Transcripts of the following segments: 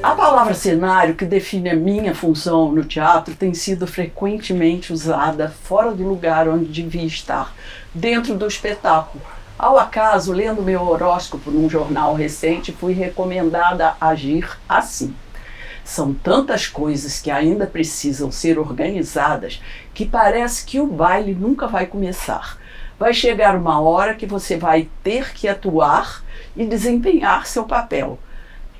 A palavra cenário, que define a minha função no teatro, tem sido frequentemente usada fora do lugar onde devia estar, dentro do espetáculo. Ao acaso, lendo meu horóscopo num jornal recente, fui recomendada a agir assim. São tantas coisas que ainda precisam ser organizadas que parece que o baile nunca vai começar. Vai chegar uma hora que você vai ter que atuar e desempenhar seu papel,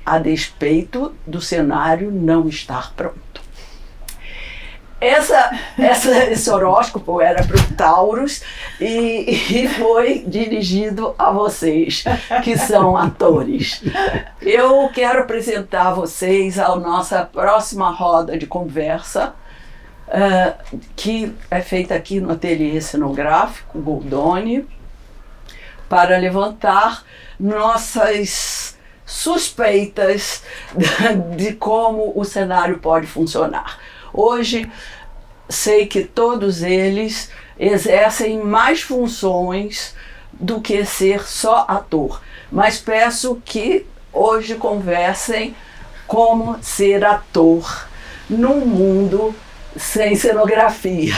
a despeito do cenário não estar pronto. Esse horóscopo era para o Taurus e foi dirigido a vocês, que são atores. Eu quero apresentar a vocês a nossa próxima roda de conversa, que é feita aqui no ateliê cenográfico Goldoni, para levantar nossas suspeitas de como o cenário pode funcionar. Hoje, sei que todos eles exercem mais funções do que ser só ator, mas peço que hoje conversem como ser ator num mundo sem cenografia.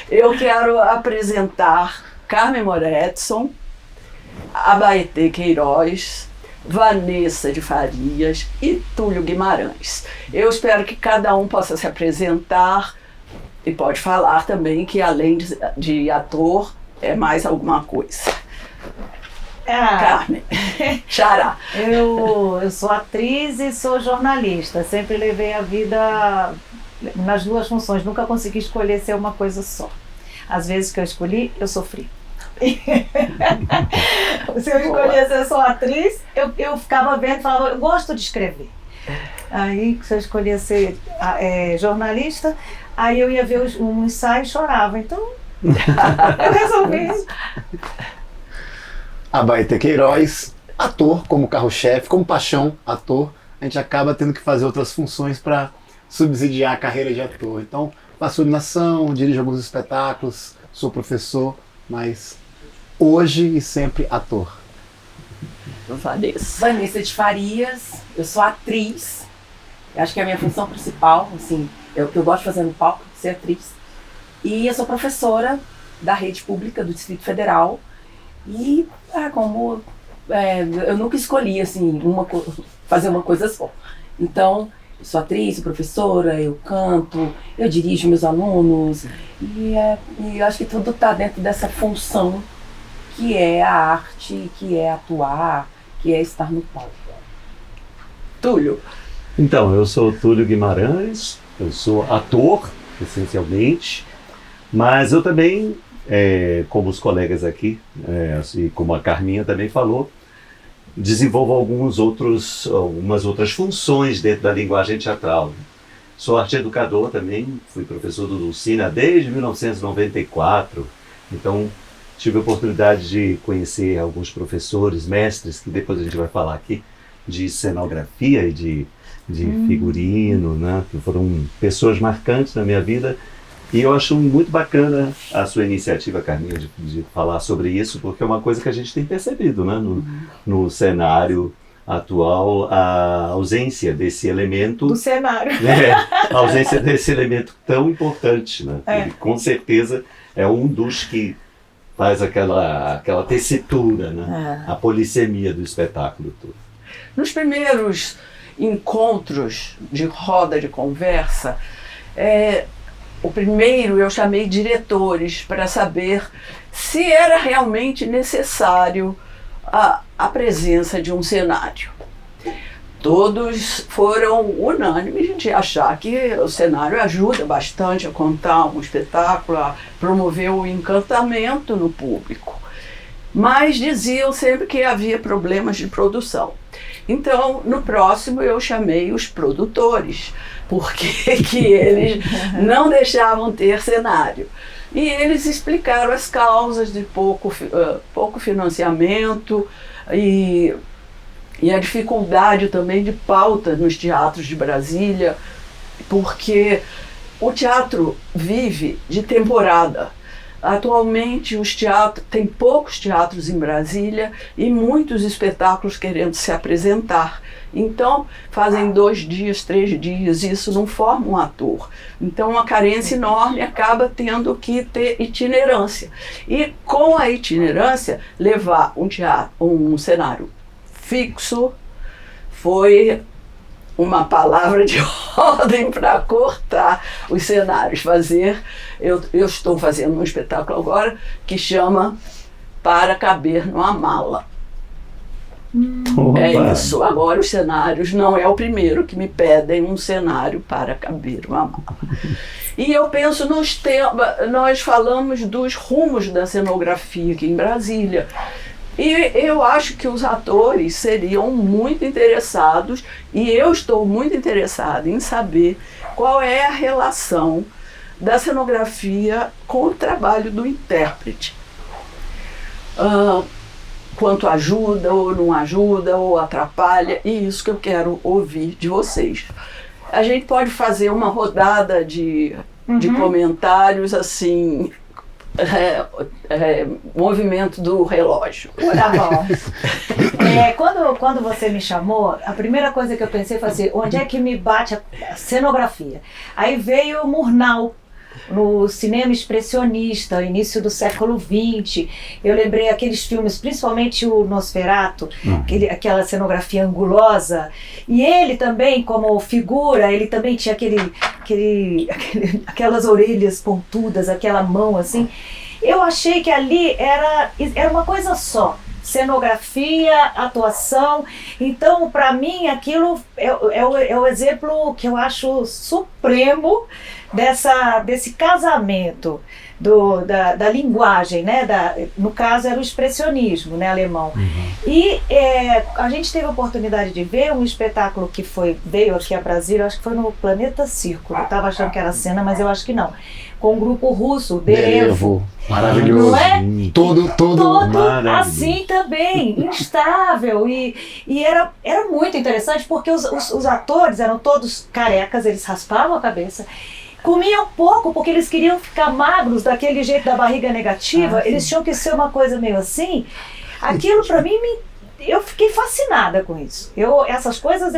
Eu quero apresentar Carmen Moretson, Abaeté Queiroz, Vanessa de Farias e Túlio Guimarães. Eu espero que cada um possa se apresentar e pode falar também que além de ator é mais alguma coisa. Carmen, Xará. Eu sou atriz e sou jornalista. Sempre levei a vida nas duas funções. Nunca consegui escolher ser uma coisa só. Às vezes que eu escolhi, eu sofri. Se eu escolhia ser só atriz, eu ficava vendo e falava, eu gosto de escrever. Aí, se eu escolhia ser jornalista, aí eu ia ver um ensaio e chorava. Então, eu resolvi. Abaeté Queiroz, ator como carro-chefe, como paixão, ator, a gente acaba tendo que fazer outras funções para subsidiar a carreira de ator. Então, faço iluminação, dirijo alguns espetáculos, sou professor, mas hoje e sempre ator. Vanessa de Farias, eu sou atriz, eu acho que é a minha função principal, assim, é o que eu gosto de fazer no palco, ser atriz. E eu sou professora da rede pública do Distrito Federal e eu nunca escolhi assim, fazer uma coisa só. Então, eu sou atriz, sou professora, eu canto, eu dirijo meus alunos e eu acho que tudo está dentro dessa função que é a arte, que é atuar, que é estar no palco. Túlio. Então, eu sou Túlio Guimarães, eu sou ator, essencialmente, mas eu também, como os colegas aqui, e como a Carminha também falou, desenvolvo algumas outras funções dentro da linguagem teatral. Sou arte-educador também, fui professor do Dulcina desde 1994, então tive a oportunidade de conhecer alguns professores, mestres, que depois a gente vai falar aqui, de cenografia e de figurino, né? Que foram pessoas marcantes na minha vida. E eu acho muito bacana a sua iniciativa, Carminha, de falar sobre isso, porque é uma coisa que a gente tem percebido, né? No cenário atual, a ausência desse elemento... Do cenário. A ausência desse elemento tão importante, né? E, com certeza é um dos que faz aquela tessitura, né? A polissemia do espetáculo todo. Nos primeiros encontros de roda de conversa, o primeiro eu chamei diretores para saber se era realmente necessário a presença de um cenário. Todos foram unânimes de achar que o cenário ajuda bastante a contar um espetáculo, a promover o encantamento no público. Mas diziam sempre que havia problemas de produção. Então, no próximo eu chamei os produtores, porque que eles não deixavam ter cenário. E eles explicaram as causas de pouco financiamento e a dificuldade também de pauta nos teatros de Brasília, porque o teatro vive de temporada. Atualmente os teatros, tem poucos teatros em Brasília e muitos espetáculos querendo se apresentar. Então fazem 2 dias, 3 dias, e isso não forma um ator. Então uma carência enorme, acaba tendo que ter itinerância. E com a itinerância, levar um cenário fixo foi uma palavra de ordem para cortar os cenários. Eu estou fazendo um espetáculo agora que chama Para Caber numa Mala. Opa. É isso. Agora os cenários, não é o primeiro que me pedem um cenário para caber uma mala. E eu penso nos temas, nós falamos dos rumos da cenografia aqui em Brasília. E eu acho que os atores seriam muito interessados, e eu estou muito interessada em saber qual é a relação da cenografia com o trabalho do intérprete. Quanto ajuda ou não ajuda, ou atrapalha, e isso que eu quero ouvir de vocês. A gente pode fazer uma rodada de comentários assim... movimento do relógio. Tá bom. Quando você me chamou, a primeira coisa que eu pensei foi assim, onde é que me bate a cenografia? Aí veio Murnau, no cinema expressionista, início do século XX. Eu lembrei aqueles filmes, principalmente o Nosferatu, aquela cenografia angulosa. E ele também, como figura, ele também tinha aquelas orelhas pontudas, aquela mão assim. Eu achei que ali era uma coisa só. Cenografia, atuação. Então, para mim, aquilo é o exemplo que eu acho supremo desse casamento da linguagem, né? No caso era o expressionismo, né, alemão. E a gente teve a oportunidade de ver um espetáculo que veio aqui a Brasília, acho que foi no Planeta Círculo. Eu estava achando que era cena, mas eu acho que não. Com um grupo russo, Derevo. Maravilhoso. Não é? Todo assim também, instável. E era muito interessante porque os atores eram todos carecas, eles raspavam a cabeça. Comiam pouco porque eles queriam ficar magros daquele jeito da barriga negativa. Eles tinham que ser uma coisa meio assim. Aquilo para mim, eu fiquei fascinada com isso. Essas coisas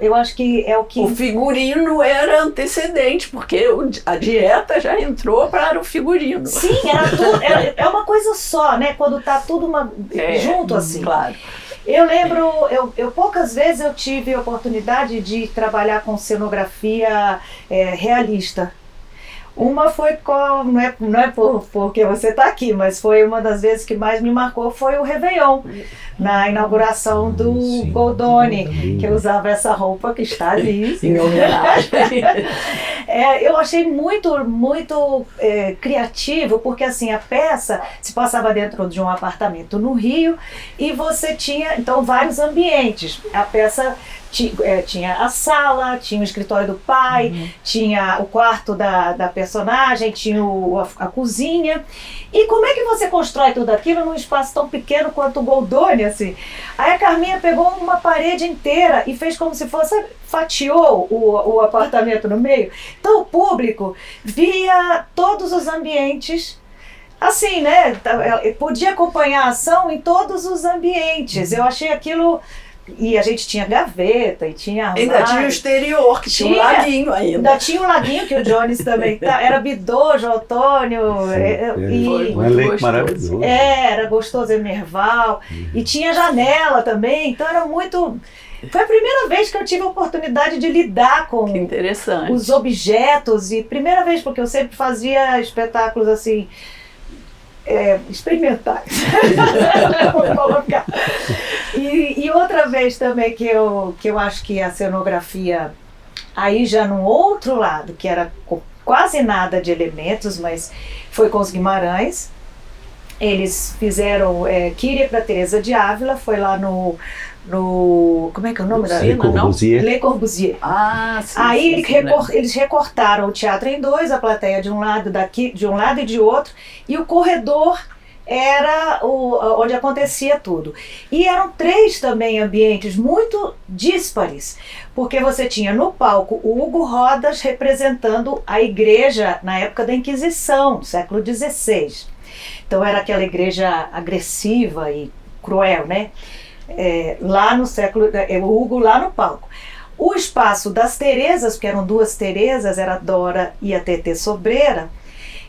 eu acho que é o que... O figurino era antecedente, porque a dieta já entrou para o figurino. Sim, era tudo, é uma coisa só, né? Quando tá tudo junto assim. Claro. Eu lembro, eu poucas vezes eu tive a oportunidade de trabalhar com cenografia realista. Uma foi não é porque você está aqui, mas foi uma das vezes que mais me marcou, foi o Réveillon, na inauguração do Goldoni, que eu usava essa roupa que está ali. Em homenagem. Eu achei muito, muito criativo, porque assim, a peça se passava dentro de um apartamento no Rio e você tinha, então, vários ambientes. A peça tinha a sala, tinha o escritório do pai, tinha o quarto da personagem, tinha a cozinha. E como é que você constrói tudo aquilo num espaço tão pequeno quanto o Goldoni, assim? Aí a Carminha pegou uma parede inteira e fez como se fosse, fatiou o apartamento no meio. Então o público via todos os ambientes, assim, né? Podia acompanhar a ação em todos os ambientes. Eu achei aquilo... E a gente tinha gaveta e tinha... Ainda tinha o exterior, que tinha um laguinho ainda. Ainda tinha um laguinho que o Jones também... Era Bidô, João Antônio... Um elenco maravilhoso. Era gostoso, Emerval. E tinha janela também, então era muito... Foi a primeira vez que eu tive a oportunidade de lidar com os objetos. E primeira vez, porque eu sempre fazia espetáculos assim... experimentais. Vou colocar. E outra vez também que eu acho que a cenografia, aí já num outro lado, que era quase nada de elementos, mas foi com os Guimarães. Eles fizeram Kyrie para Teresa de Ávila, foi lá no como é que é o nome da Le Corbusier. Le Corbusier. Sim, aí sim, eles recortaram o teatro em dois, a plateia de um lado e de outro, e o corredor era onde acontecia tudo. E eram 3 também ambientes muito díspares, porque você tinha no palco o Hugo Rodas representando a igreja na época da Inquisição, século XVI. Então era aquela igreja agressiva e cruel, né? Lá no século, o Hugo lá no palco. O espaço das Terezas, porque eram 2 Terezas, era a Dora e a Tetê Sobreira,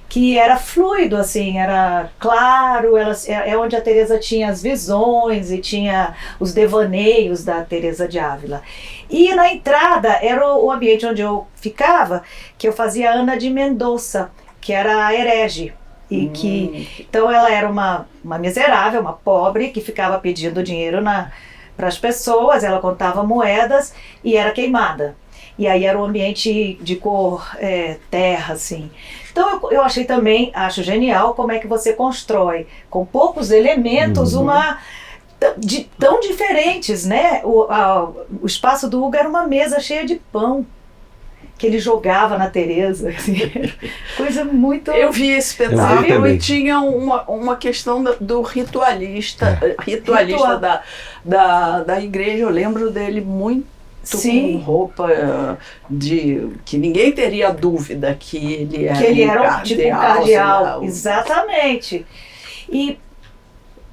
que era fluido, assim, era claro, é onde a Teresa tinha as visões e tinha os devaneios da Teresa de Ávila. E na entrada era o ambiente onde eu ficava, que eu fazia Ana de Mendonça, que era a herege. Então ela era uma miserável, uma pobre, que ficava pedindo dinheiro para as pessoas, ela contava moedas e era queimada. E aí era um ambiente de cor terra, assim. Então eu achei também, acho genial como é que você constrói, com poucos elementos, tão diferentes, né? O espaço do Hugo era uma mesa cheia de pão, que ele jogava na Teresa, assim, coisa muito... Eu vi esse espetáculo e tinha uma questão do ritualista da igreja, eu lembro dele muito com roupa que ninguém teria dúvida que ele era tipo um cardeal, exatamente. E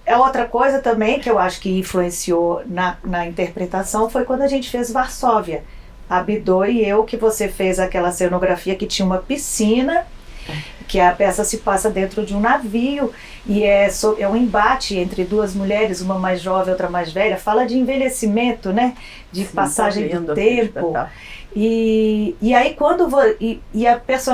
a outra coisa também que eu acho que influenciou na interpretação foi quando a gente fez Varsóvia. A Bidô e eu, que você fez aquela cenografia que tinha uma piscina, que a peça se passa dentro de um navio, e é um embate entre 2 mulheres, uma mais jovem, outra mais velha, fala de envelhecimento, né? De passagem do tempo. E aí quando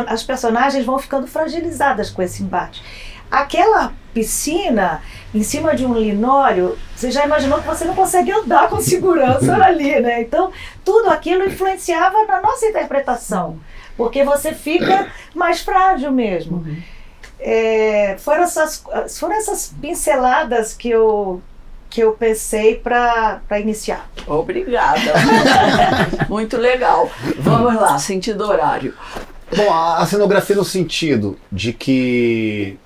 as personagens vão ficando fragilizadas com esse embate. Aquela piscina em cima de um linóleo, você já imaginou que você não consegue andar com segurança ali, né? Então, tudo aquilo influenciava na nossa interpretação, porque você fica mais frágil mesmo. Foram essas pinceladas que eu pensei para iniciar. Obrigada. Muito legal. Vamos lá, sentido horário. Bom, a cenografia no sentido de que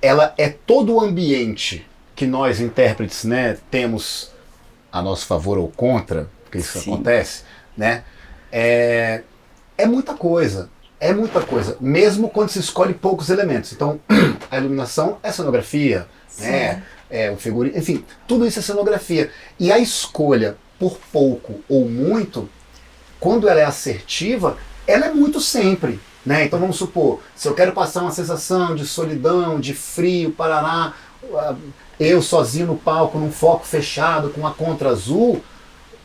ela é todo o ambiente que nós, intérpretes, né, temos a nosso favor ou contra, porque isso acontece, né? É muita coisa, mesmo quando se escolhe poucos elementos. Então, a iluminação é cenografia, né? O figurino, enfim, tudo isso é cenografia. E a escolha por pouco ou muito, quando ela é assertiva, ela é muito sempre. Né? Então vamos supor, se eu quero passar uma sensação de solidão, de frio, parará, eu sozinho no palco, num foco fechado, com a contra azul,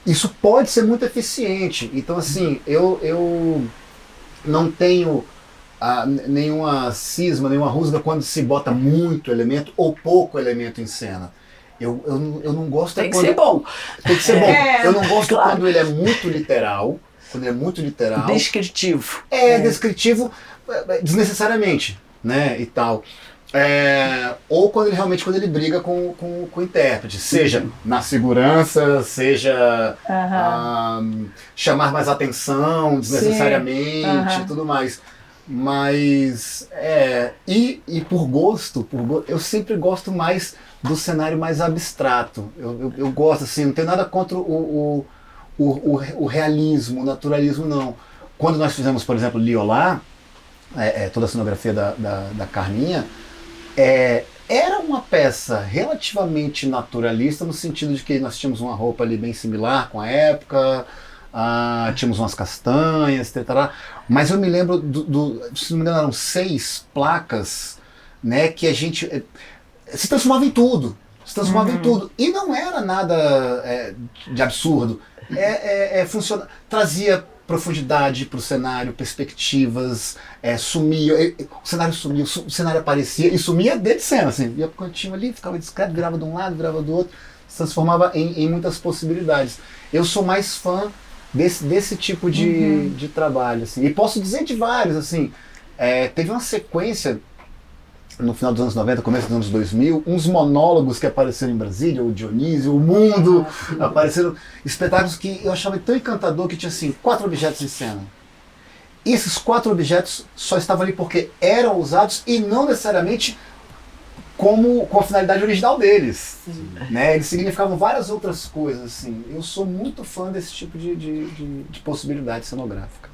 isso pode ser muito eficiente. Então assim, eu não tenho nenhuma cisma, nenhuma rusga quando se bota muito elemento ou pouco elemento em cena. Eu não gosto... Tem que ser bom. Tem que ser bom. Eu não gosto quando ele é muito literal. Quando ele é muito literal. Descritivo. Descritivo desnecessariamente, né, e tal. Ou quando ele briga com o intérprete, seja na segurança, seja chamar mais atenção desnecessariamente e tudo mais. Mas, e por gosto, eu sempre gosto mais do cenário mais abstrato. Eu gosto, assim, não tenho nada contra o realismo, o naturalismo, não. Quando nós fizemos, por exemplo, Liolá, toda a cenografia da Carminha, era uma peça relativamente naturalista, no sentido de que nós tínhamos uma roupa ali bem similar com a época, tínhamos umas castanhas, etc. Mas eu me lembro, se não me engano, eram 6 placas, né, que a gente se transformava em tudo. E não era nada de absurdo. Trazia profundidade para o cenário, perspectivas, sumia, o cenário sumia, o cenário aparecia e sumia dentro de cena, assim, ia pro cantinho ali, ficava discreto, virava de um lado, virava do outro, se transformava em muitas possibilidades. Eu sou mais fã desse tipo de trabalho, assim, e posso dizer de vários, assim, teve uma sequência no final dos anos 90, começo dos anos 2000, uns monólogos que apareceram em Brasília, o Dionísio, o Mundo, apareceram espetáculos que eu achava tão encantador que tinha assim 4 objetos em cena. E esses 4 objetos só estavam ali porque eram usados e não necessariamente como com a finalidade original deles. Né? Eles significavam várias outras coisas. Assim. Eu sou muito fã desse tipo de possibilidade cenográfica.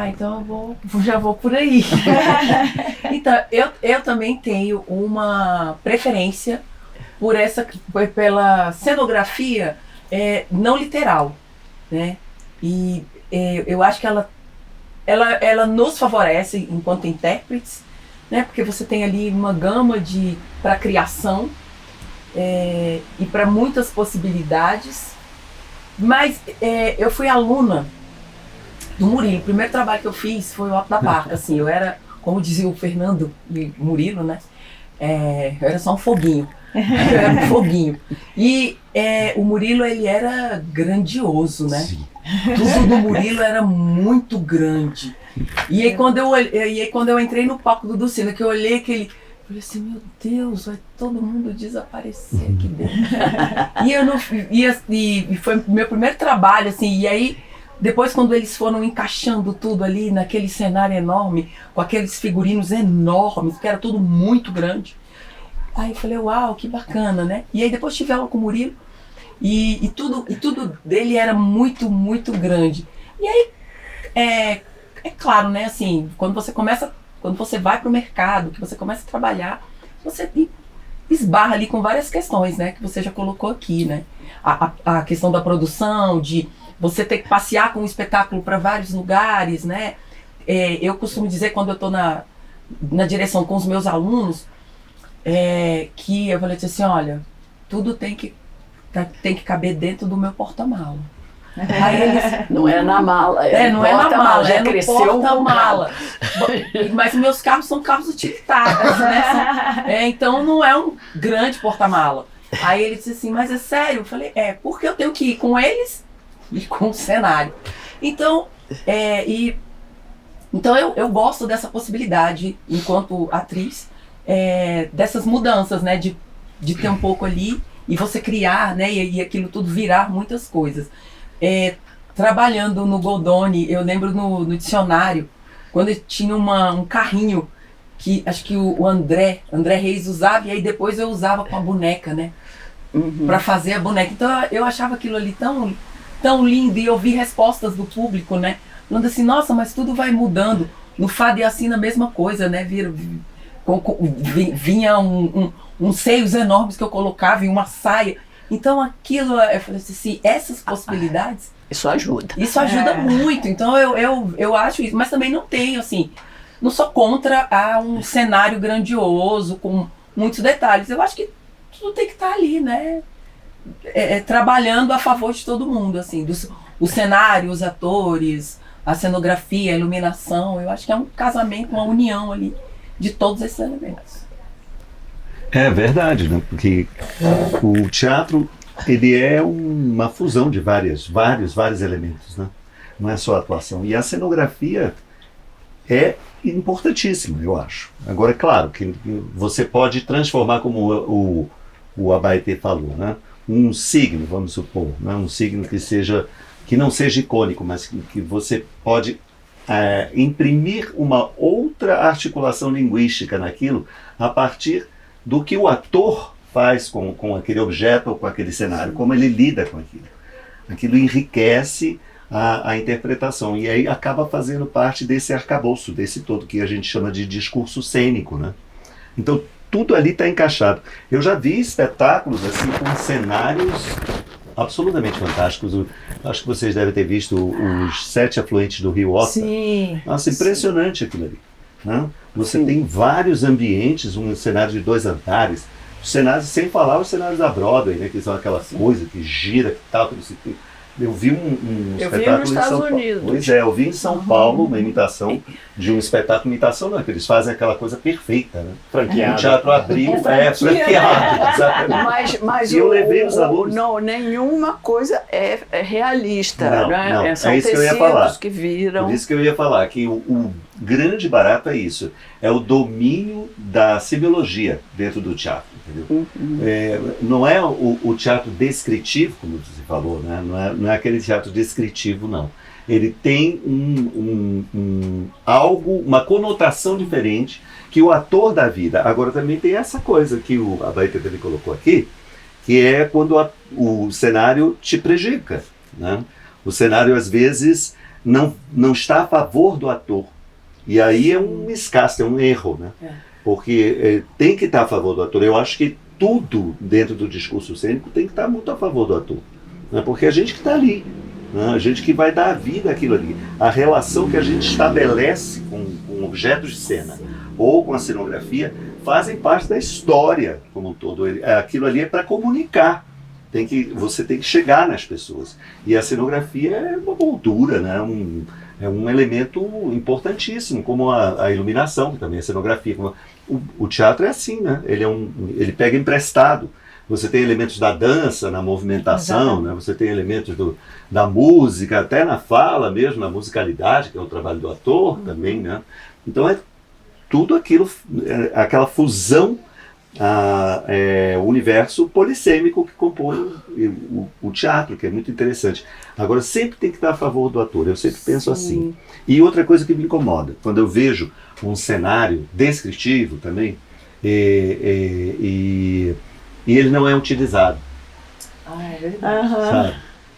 Então já vou por aí. Então, eu também tenho uma preferência pela cenografia não literal, né? E eu acho que ela nos favorece enquanto intérpretes, né? Porque você tem ali uma gama para criação e para muitas possibilidades. Mas eu fui aluna do Murilo. O primeiro trabalho que eu fiz foi o Alto da Barca. Assim, eu era, como dizia o Fernando e o Murilo, né? Eu era só um foguinho. Eu era um foguinho. E o Murilo, ele era grandioso, né? Sim. Tudo do Murilo era muito grande. E aí quando eu entrei no palco do Dulcina, que eu olhei aquele... Eu falei assim, meu Deus, vai todo mundo desaparecer aqui dentro. E foi o meu primeiro trabalho, assim, e aí... Depois, quando eles foram encaixando tudo ali naquele cenário enorme, com aqueles figurinos enormes, que era tudo muito grande. Aí eu falei, uau, que bacana, né? E aí depois tive aula com o Murilo, e tudo dele era muito, muito grande. E aí, é claro, né, assim, quando você vai para o mercado, que você começa a trabalhar, você esbarra ali com várias questões, né, que você já colocou aqui, né? A questão da produção, de você ter que passear com o espetáculo para vários lugares, né? Eu costumo dizer, quando eu estou na direção com os meus alunos, que eu falei assim, olha, tudo tem que caber dentro do meu porta-mala. Aí eles, não é na mala, não é na mala, já é no cresceu porta-mala. Mas meus carros são carros utilitários, né? Então não é um grande porta-mala. Aí ele disse assim, mas é sério? Eu falei, porque eu tenho que ir com eles e com o cenário. Então, então eu gosto dessa possibilidade, enquanto atriz, dessas mudanças, né? De ter um pouco ali e você criar, né? E aquilo tudo virar muitas coisas. Trabalhando no Goldoni, eu lembro no dicionário, quando tinha um carrinho que acho que o André Reis usava, e aí depois eu usava com a boneca, né? Para fazer a boneca. Então eu achava aquilo ali tão lindo, e eu vi respostas do público, né? Falando assim, nossa, mas tudo vai mudando. No Fado e assim a mesma coisa, né? Vinha uns seios enormes que eu colocava em uma saia. Então aquilo, eu falei assim, essas possibilidades... Isso ajuda. Isso ajuda muito. Então eu acho isso. Mas também não tenho, assim... Não sou contra um cenário grandioso, com muitos detalhes. Eu acho que tudo tem que estar ali, né? Trabalhando a favor de todo mundo, assim, o cenário, os atores, a cenografia, a iluminação. Eu acho que é um casamento, uma união ali de todos esses elementos. É verdade, né? Porque o teatro, ele é uma fusão de vários elementos, né? Não é só a atuação. E a cenografia é importantíssima, eu acho. Agora, é claro que você pode transformar, como o Abaetê falou, né? Um signo, vamos supor, né? Um signo que não seja icônico, mas que você pode imprimir uma outra articulação linguística naquilo a partir do que o ator faz com aquele objeto ou com aquele cenário, como ele lida com aquilo. Aquilo enriquece a interpretação, e aí acaba fazendo parte desse arcabouço, desse todo que a gente chama de discurso cênico, né? Então, tudo ali está encaixado. Eu já vi espetáculos assim com cenários absolutamente fantásticos. Acho que vocês devem ter visto os 7 afluentes do Rio Ota. Sim. Nossa, impressionante aquilo ali, né? Você Sim. tem vários ambientes, um cenário de 2 andares, cenários, sem falar os cenários da Broadway, né? Que são aquela coisa que gira, que tal, que não sei o quê. Eu vi um Eu vi espetáculo nos em São Estados Paulo. Unidos. Pois é, eu vi em São Paulo uma imitação de um espetáculo. Imitação não, é que eles fazem aquela coisa perfeita, né? Franqueado. O teatro abriu, franqueado, exatamente. Mas E eu levei os alunos. Não, nenhuma coisa é realista, Não, né? não, São é isso que eu ia tecidos falar. que viram. Por isso que eu ia falar, que o grande barato é isso, é o domínio da semiologia dentro do teatro, entendeu? Não é o teatro descritivo, como você falou, né? Não é aquele teatro descritivo, não. Ele tem algo, uma conotação diferente que o ator da vida. Agora também tem essa coisa que a Baeta também colocou aqui, que é quando o cenário te prejudica, né? O cenário às vezes não está a favor do ator. E aí é um escasso, é um erro, né? Porque tem que estar a favor do ator. Eu acho que tudo dentro do discurso cênico tem que estar muito a favor do ator, né? Porque é a gente que está ali, né? A gente que vai dar a vida àquilo ali. A relação que a gente estabelece com objetos de cena ou com a cenografia fazem parte da história como um todo. Aquilo ali é para comunicar. Você tem que chegar nas pessoas. E a cenografia é uma moldura, né? É um elemento importantíssimo, como a iluminação, que também é cenografia. O teatro é assim, né? Ele pega emprestado. Você tem elementos da dança, na movimentação, né? Você tem elementos da música, até na fala mesmo, na musicalidade, que é o trabalho do ator também, né? Então é tudo aquilo, aquela fusão, o universo polissêmico que compõe o teatro, que é muito interessante. Agora, sempre tem que estar a favor do ator, eu sempre penso assim. E outra coisa que me incomoda, quando eu vejo um cenário descritivo também, e ele não é utilizado. É verdade. Sabe?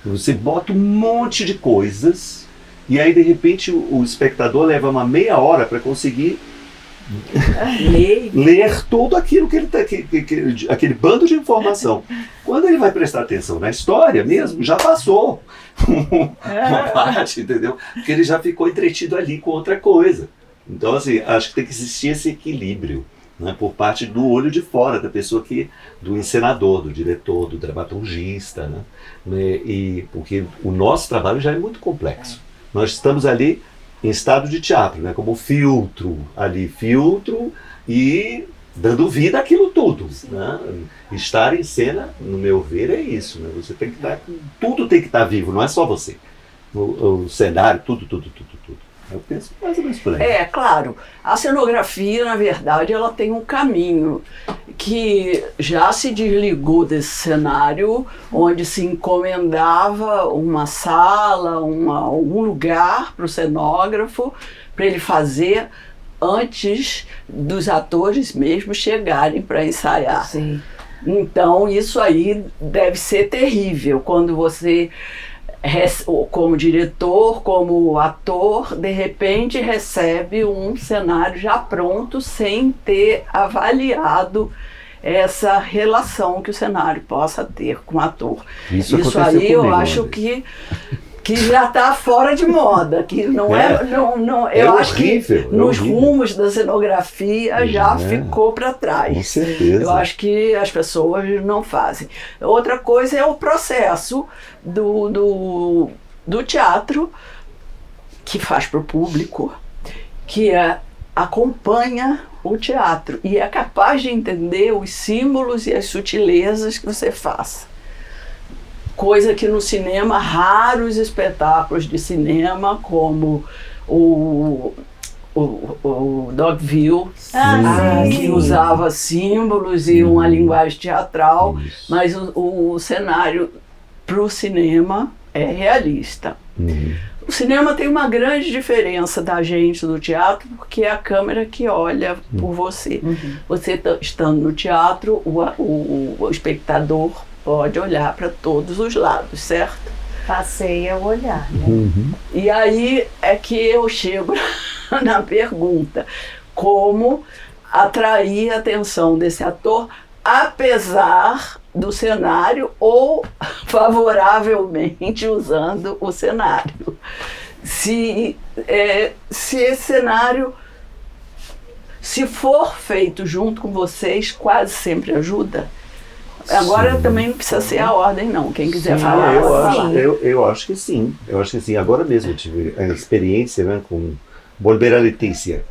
Você bota um monte de coisas, e aí de repente o espectador leva uma meia hora para conseguir ler tudo aquilo que ele tá, aquele bando de informação. Quando ele vai prestar atenção na história mesmo, já passou uma parte, entendeu? Porque ele já ficou entretido ali com outra coisa. Então, assim, acho que tem que existir esse equilíbrio, né, por parte do olho de fora, da pessoa do encenador, do diretor, do dramaturgista, né? Porque o nosso trabalho já é muito complexo. Nós estamos ali em estado de teatro, né, como filtro e dando vida àquilo tudo, né? Estar em cena, no meu ver, é isso, né? Você tem que estar, tudo tem que estar vivo, não é só você. O cenário, tudo. Eu penso mais ou menos por aí. Claro. A cenografia, na verdade, ela tem um caminho que já se desligou desse cenário, onde se encomendava uma sala, algum lugar para o cenógrafo, para ele fazer antes dos atores mesmo chegarem para ensaiar. Sim. Então, isso aí deve ser terrível, quando você, como diretor, como ator, de repente recebe um cenário já pronto sem ter avaliado essa relação que o cenário possa ter com o ator. Isso aí eu acho que já está fora de moda, que não eu acho horrível, que nos rumos da cenografia já ficou para trás. Com certeza. Eu acho que as pessoas não fazem. Outra coisa é o processo do teatro, que faz para o público, que acompanha o teatro e é capaz de entender os símbolos e as sutilezas que você faz. Coisa que no cinema, raros espetáculos de cinema, como o Dogville, que usava símbolos e uma linguagem teatral, mas o cenário para o cinema é realista. O cinema tem uma grande diferença da gente do teatro, porque é a câmera que olha por você. Você estando no teatro, o espectador pode olhar para todos os lados, certo? Passeia o olhar, né? E aí é que eu chego na pergunta: como atrair a atenção desse ator, apesar do cenário ou favoravelmente usando o cenário? Se esse cenário, se for feito junto com vocês, quase sempre ajuda. Agora também não precisa ser a ordem, não. Quem quiser falar, eu acho que sim. Eu acho que sim. Agora mesmo eu tive a experiência, né, com Volver a Letícia,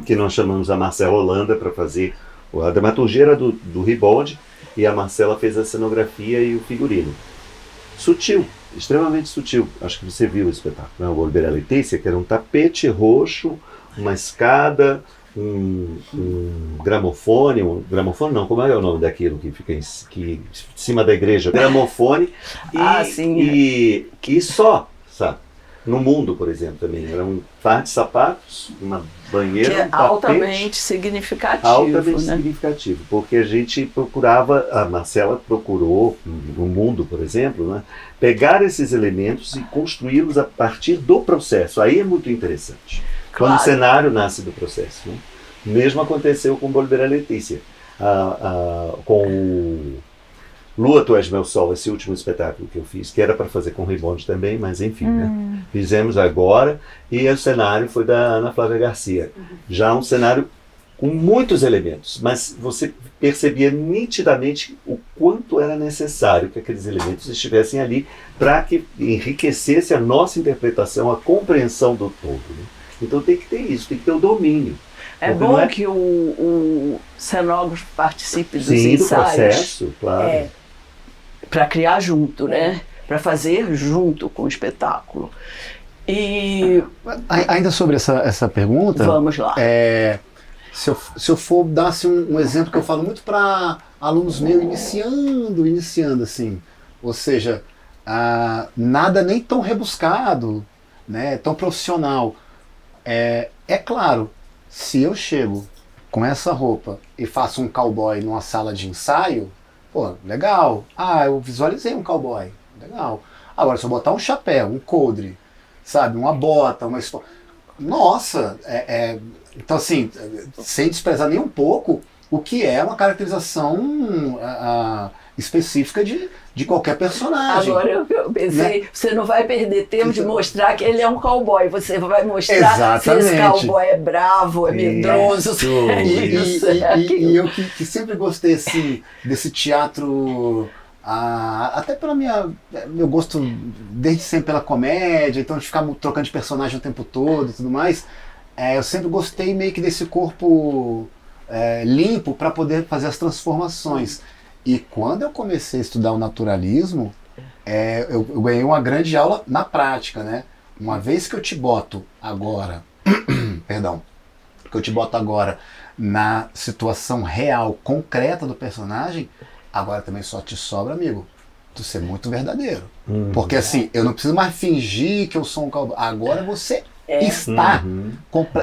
que nós chamamos a Marcela Holanda para fazer a dramaturgia era do Ribode, e a Marcela fez a cenografia e o figurino. Sutil, extremamente sutil. Acho que você viu o espetáculo, né? O Volver a Letícia, que era um tapete roxo, uma escada, um gramofone não, como é o nome daquilo que fica em cima da igreja? Gramofone e só, sabe? No Mundo, por exemplo, também. Era um par de sapatos, uma banheira, Que é um tapete. altamente significativo, Altamente né? significativo, porque a gente procurava, a Marcela procurou, no Mundo, por exemplo, né, pegar esses elementos e construí-los a partir do processo. Aí é muito interessante. Quando o Claro. cenário nasce do processo. Né? O mesmo aconteceu com Bolibera Letícia, com o Lua, Tu És Meu Sol, esse último espetáculo que eu fiz, que era para fazer com Ribonde também, mas enfim, né? Fizemos agora, e o cenário foi da Ana Flávia Garcia. Já um cenário com muitos elementos, mas você percebia nitidamente o quanto era necessário que aqueles elementos estivessem ali para que enriquecesse a nossa interpretação, a compreensão do todo. Né? Então tem que ter isso, tem que ter o domínio. É Porque bom não é- que o cenógrafo participe dos Sim, do ensaios. processo, claro. Para criar junto, né? Para fazer junto com o espetáculo. E Ainda sobre essa pergunta, vamos lá. se eu for dar assim, um exemplo que eu falo muito para alunos meus iniciando assim, ou seja, nada nem tão rebuscado, né, tão profissional. É claro, se eu chego com essa roupa e faço um cowboy numa sala de ensaio, pô, legal. Eu visualizei um cowboy, legal. Agora, se eu botar um chapéu, um coldre, sabe, uma bota, nossa, então assim, sem desprezar nem um pouco o que é uma caracterização específica de qualquer personagem. Agora eu pensei, né? você não vai perder tempo de mostrar que ele é um cowboy, você vai mostrar Exatamente. se esse cowboy é bravo, é medroso, se é isso, é aquilo. E eu que sempre gostei assim, desse teatro, até pelo meu gosto desde sempre pela comédia, então de ficar trocando de personagem o tempo todo e tudo mais, eu sempre gostei meio que desse corpo limpo para poder fazer as transformações. E quando eu comecei a estudar o naturalismo, eu ganhei uma grande aula na prática, né? Uma vez que eu te boto agora, na situação real, concreta do personagem, agora também só te sobra, amigo, tu ser muito verdadeiro. Porque assim, eu não preciso mais fingir que eu sou um cowboy. Agora você está.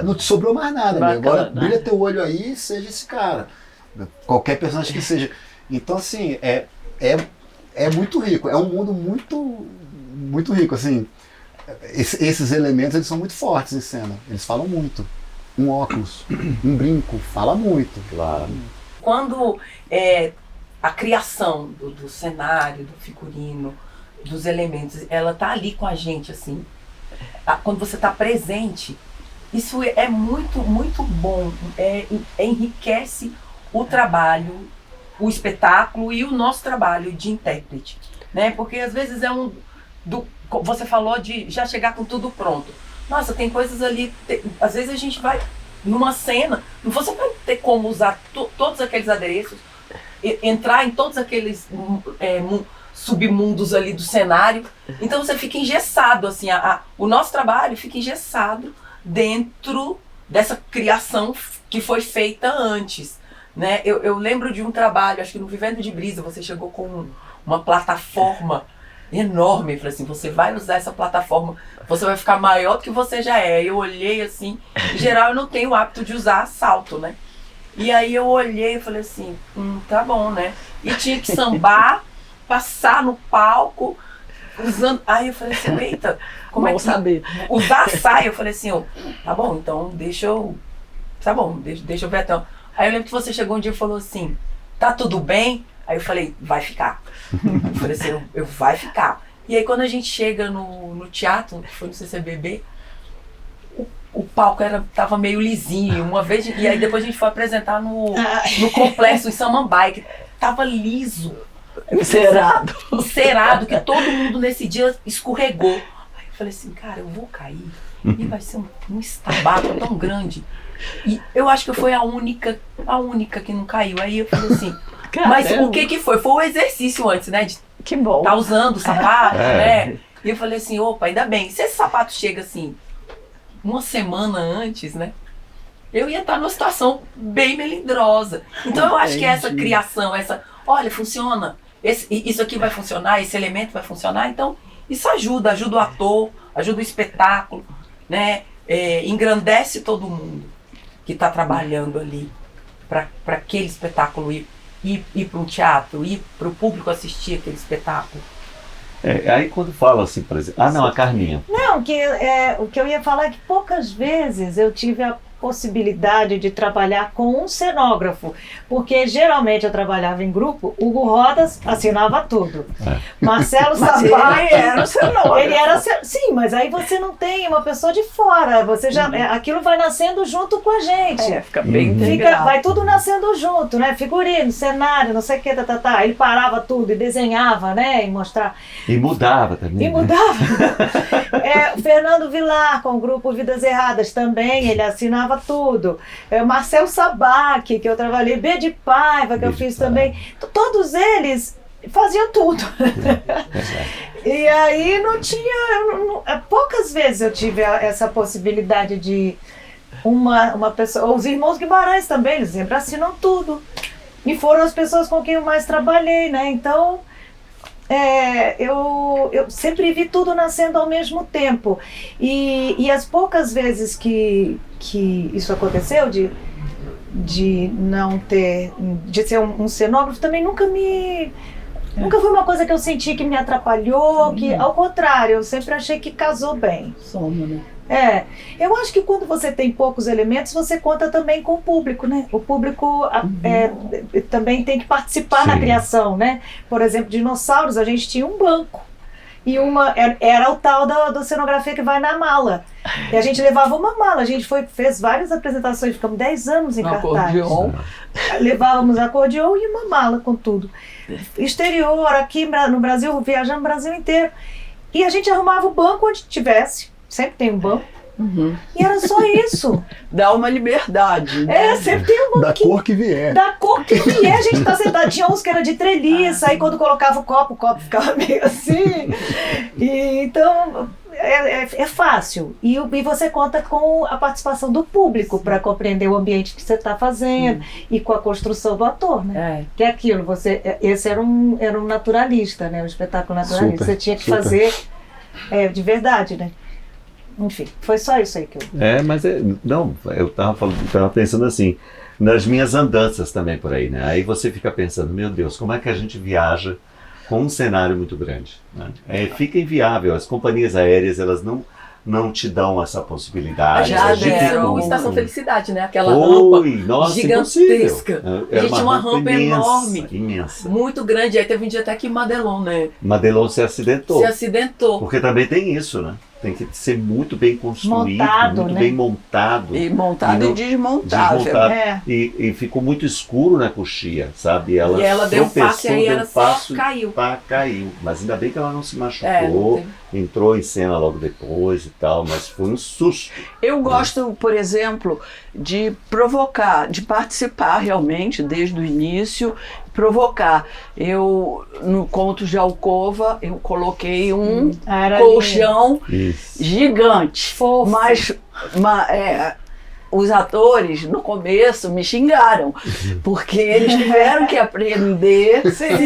Não te sobrou mais nada, amigo. Agora brilha teu olho aí e seja esse cara. Qualquer personagem que seja. Então, assim, é muito rico. É um mundo muito, muito rico. Assim, esses elementos eles são muito fortes em cena. Eles falam muito. Um óculos, um brinco, fala muito. Claro. Quando a criação do cenário, do figurino, dos elementos, ela tá ali com a gente, assim. Quando você está presente, isso é muito, muito bom. Enriquece o trabalho, o espetáculo e o nosso trabalho de intérprete, né? Porque às vezes você falou de já chegar com tudo pronto. Nossa, tem coisas ali, às vezes a gente vai numa cena, você vai ter como usar todos aqueles adereços, entrar em todos aqueles submundos ali do cenário, então você fica engessado, assim, o nosso trabalho fica engessado dentro dessa criação que foi feita antes. Né? Eu lembro de um trabalho, acho que no Vivendo de Brisa, você chegou com uma plataforma enorme. Eu falei assim, você vai usar essa plataforma, você vai ficar maior do que você já é. Eu olhei assim, em geral eu não tenho o hábito de usar salto, né? E aí eu olhei e falei assim, tá bom, né? E tinha que sambar, passar no palco, usando... Aí eu falei assim, eita, como é que... saber. Usar a saia, eu falei assim, tá bom, então deixa eu ver até... Aí eu lembro que você chegou um dia e falou assim, tá tudo bem? Aí eu falei, vai ficar. Eu falei assim, eu vai ficar. E aí quando a gente chega no teatro, que foi no CCBB, o palco tava meio lisinho uma vez, e aí depois a gente foi apresentar no complexo em Samambaia, que tava liso. Encerado, que todo mundo nesse dia escorregou. Aí eu falei assim, cara, eu vou cair e vai ser um estabaco tão grande. E eu acho que eu fui a única que não caiu. Aí eu falei assim, mas o que foi? Foi o exercício antes, né? De que bom. Tá usando o sapato, né? E eu falei assim, opa, ainda bem. Se esse sapato chega assim, uma semana antes, né? Eu ia estar numa situação bem melindrosa. Então eu acho que essa criação, olha, funciona. Isso aqui vai funcionar, esse elemento vai funcionar. Então isso ajuda o ator, ajuda o espetáculo, né? Engrandece todo mundo que está trabalhando ali para aquele espetáculo ir para um teatro, ir para o público assistir aquele espetáculo. Aí quando fala assim, por exemplo, não, a Carminha. Não, o que eu ia falar é que poucas vezes eu tive a possibilidade de trabalhar com um cenógrafo, porque geralmente eu trabalhava em grupo, Hugo Rodas assinava tudo. Marcelo Sabag era o cenógrafo. Ele era, sim, mas aí você não tem uma pessoa de fora, você já, aquilo vai nascendo junto com a gente. Fica bem integrado. Vai tudo nascendo junto, né? Figurino, cenário, não sei o que, Ele parava tudo e desenhava, né? E mostrar. E mudava também. E mudava. O Fernando Vilar, com o grupo Vidas Erradas, também, ele assinava tudo. Marcelo Sabag, que eu trabalhei, B de Paiva, que eu fiz também. Todos eles faziam tudo. E aí não tinha. Poucas vezes eu tive essa possibilidade de uma pessoa. Os irmãos Guimarães também, eles sempre assinam tudo. E foram as pessoas com quem eu mais trabalhei, né? Então. Eu sempre vi tudo nascendo ao mesmo tempo. E as poucas vezes que isso aconteceu, de não ter, de ser um cenógrafo, também nunca foi uma coisa que eu senti que me atrapalhou, ao contrário, eu sempre achei que casou bem. Soma, né? Eu acho que quando você tem poucos elementos, você conta também com o público, né? O público também tem que participar na criação, né? Por exemplo, Dinossauros, a gente tinha um banco. E era o tal da cenografia que vai na mala. E a gente levava uma mala, a gente fez várias apresentações, ficamos 10 anos em cartaz. Acordeon. Levávamos acordeon e uma mala com tudo. Exterior, aqui no Brasil, viajando o Brasil inteiro. E a gente arrumava o banco onde tivesse. Sempre tem um banco. E era só isso. Dá uma liberdade. Né? Sempre tem um banquinho. Da cor que vier. Da cor que vier, a gente tá sentado. Tinha uns que era de treliça, aí quando colocava o copo ficava meio assim. Então, é fácil. E você conta com a participação do público para compreender o ambiente que você está fazendo e com a construção do ator, né? Que é aquilo, esse era um naturalista, né? Um espetáculo naturalista. Super, você tinha que fazer de verdade, né? Enfim, foi só isso aí que eu... Mas não, eu tava pensando assim, nas minhas andanças também por aí, né? Aí você fica pensando, meu Deus, como é que a gente viaja com um cenário muito grande, né? Fica inviável, as companhias aéreas, elas não te dão essa possibilidade. Já deram Estação Felicidade, né? Aquela rampa gigantesca. A gente tinha uma rampa enorme. Imensa. Muito grande. Aí teve um dia até que Madelon, né? Madelon se acidentou. Porque também tem isso, né? Tem que ser muito bem construído, montado, muito né? bem montado. E montado e desmontável. E ficou muito escuro na coxia, sabe? E ela deu um passo e aí ela só caiu. Caiu. Mas ainda bem que ela não se machucou, entrou em cena logo depois e tal, mas foi um susto. Eu gosto, por exemplo, de provocar, de participar realmente desde o início, provocar. Eu, no Contos de Alcova, eu coloquei um colchão gigante. Fofo. Mas os atores, no começo, me xingaram, porque eles tiveram que aprender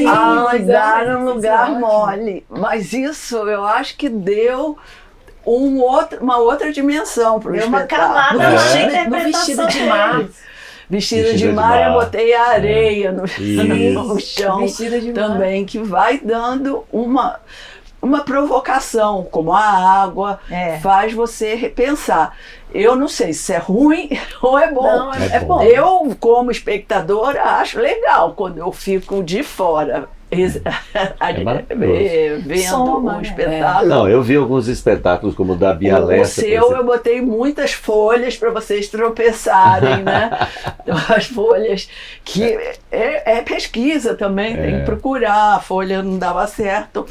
a andar num lugar mole. Mas isso eu acho que deu uma outra dimensão para o espetáculo. Uma camada no vestido de mar. Vestido de mar, eu botei a areia no chão também, que vai dando uma provocação, como a água, faz você repensar. Eu não sei se é ruim ou é bom. Não, é bom. Eu, como espectadora, acho legal quando eu fico de fora. Vendo um espetáculo. Não, eu vi alguns espetáculos como o da Bia Lessa. O seu eu botei muitas folhas para vocês tropeçarem, né? As folhas que é pesquisa também, tem que procurar, a folha não dava certo.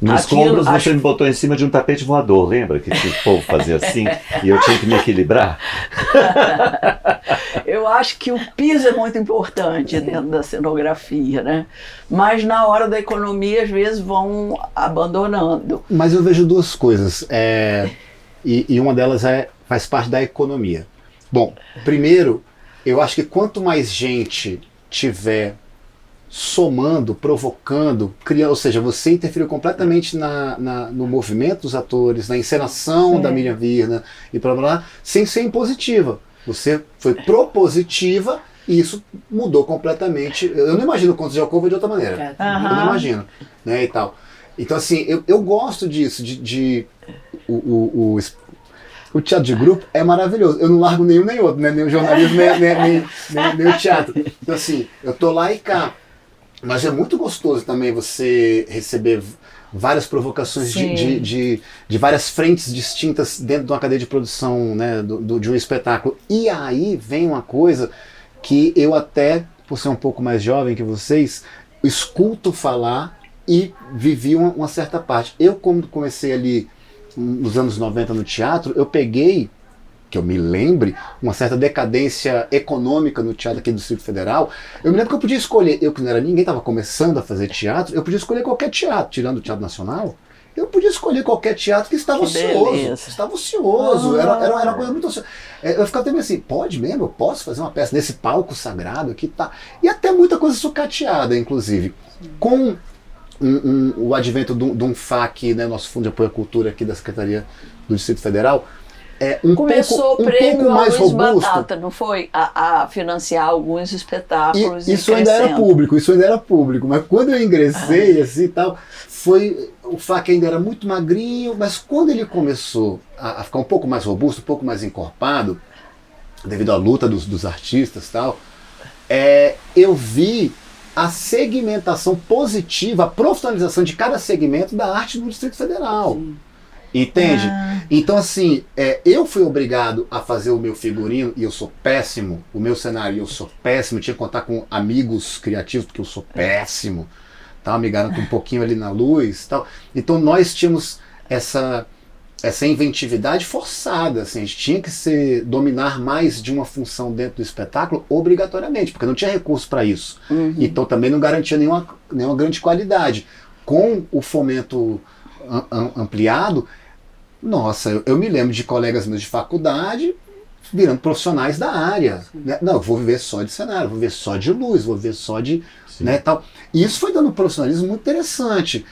Nos cômodos você me botou em cima de um tapete voador, lembra? Que o povo fazia assim e eu tinha que me equilibrar? Eu acho que o piso é muito importante dentro da cenografia, né? Mas na hora da economia, às vezes, vão abandonando. Mas eu vejo duas coisas, e uma delas faz parte da economia. Bom, primeiro, eu acho que quanto mais gente tiver somando, provocando, criando, ou seja, você interferiu completamente no movimento dos atores, na encenação da Miriam Virna e blá blá blá, sem ser impositiva. Você foi propositiva e isso mudou completamente. Eu não imagino o Contos de Alcova de outra maneira. Eu não imagino, né, e tal. Então, assim, eu gosto disso, o teatro de grupo é maravilhoso. Eu não largo nenhum nem outro, né? Nem o jornalismo, nem o teatro. Então, assim, eu tô lá e cá. Mas é muito gostoso também você receber várias provocações de várias frentes distintas dentro de uma cadeia de produção, né, de um espetáculo. E aí vem uma coisa que eu até, por ser um pouco mais jovem que vocês, escuto falar e vivi uma certa parte. Eu, quando comecei ali nos anos 90 no teatro, eu peguei, que eu me lembre, uma certa decadência econômica no teatro aqui do Distrito Federal. Eu me lembro que eu podia escolher, eu que não era ninguém, estava começando a fazer teatro, eu podia escolher qualquer teatro, tirando o Teatro Nacional, eu podia escolher qualquer teatro que estava ocioso. Estava ocioso, era uma coisa muito ociosa. Eu ficava também assim, pode mesmo, eu posso fazer uma peça nesse palco sagrado aqui, tá? E até muita coisa sucateada, inclusive. Com o advento de um FAC, né, nosso Fundo de Apoio à Cultura aqui da Secretaria do Distrito Federal, começou o prêmio mais Luiz robusto. Batata, não foi? A financiar alguns espetáculos. Isso ainda era público, mas quando eu ingressei assim tal, o FAC ainda era muito magrinho, mas quando ele começou a ficar um pouco mais robusto, um pouco mais encorpado, devido à luta dos artistas e tal, eu vi a segmentação positiva, a profissionalização de cada segmento da arte no Distrito Federal. Sim. Entende? Então, assim, eu fui obrigado a fazer o meu figurino, e eu sou péssimo, o meu cenário, eu sou péssimo, tinha que contar com amigos criativos, porque eu sou péssimo, tá? Me garanto um pouquinho ali na luz tal. Então, nós tínhamos essa inventividade forçada, assim, a gente tinha que dominar mais de uma função dentro do espetáculo obrigatoriamente, porque não tinha recurso para isso. Então, também não garantia nenhuma grande qualidade. Com o fomento ampliado, nossa, eu me lembro de colegas meus de faculdade virando profissionais da área, né? Não, eu vou viver só de cenário, vou viver só de luz, vou viver só de, né, tal. E isso foi dando um profissionalismo muito interessante.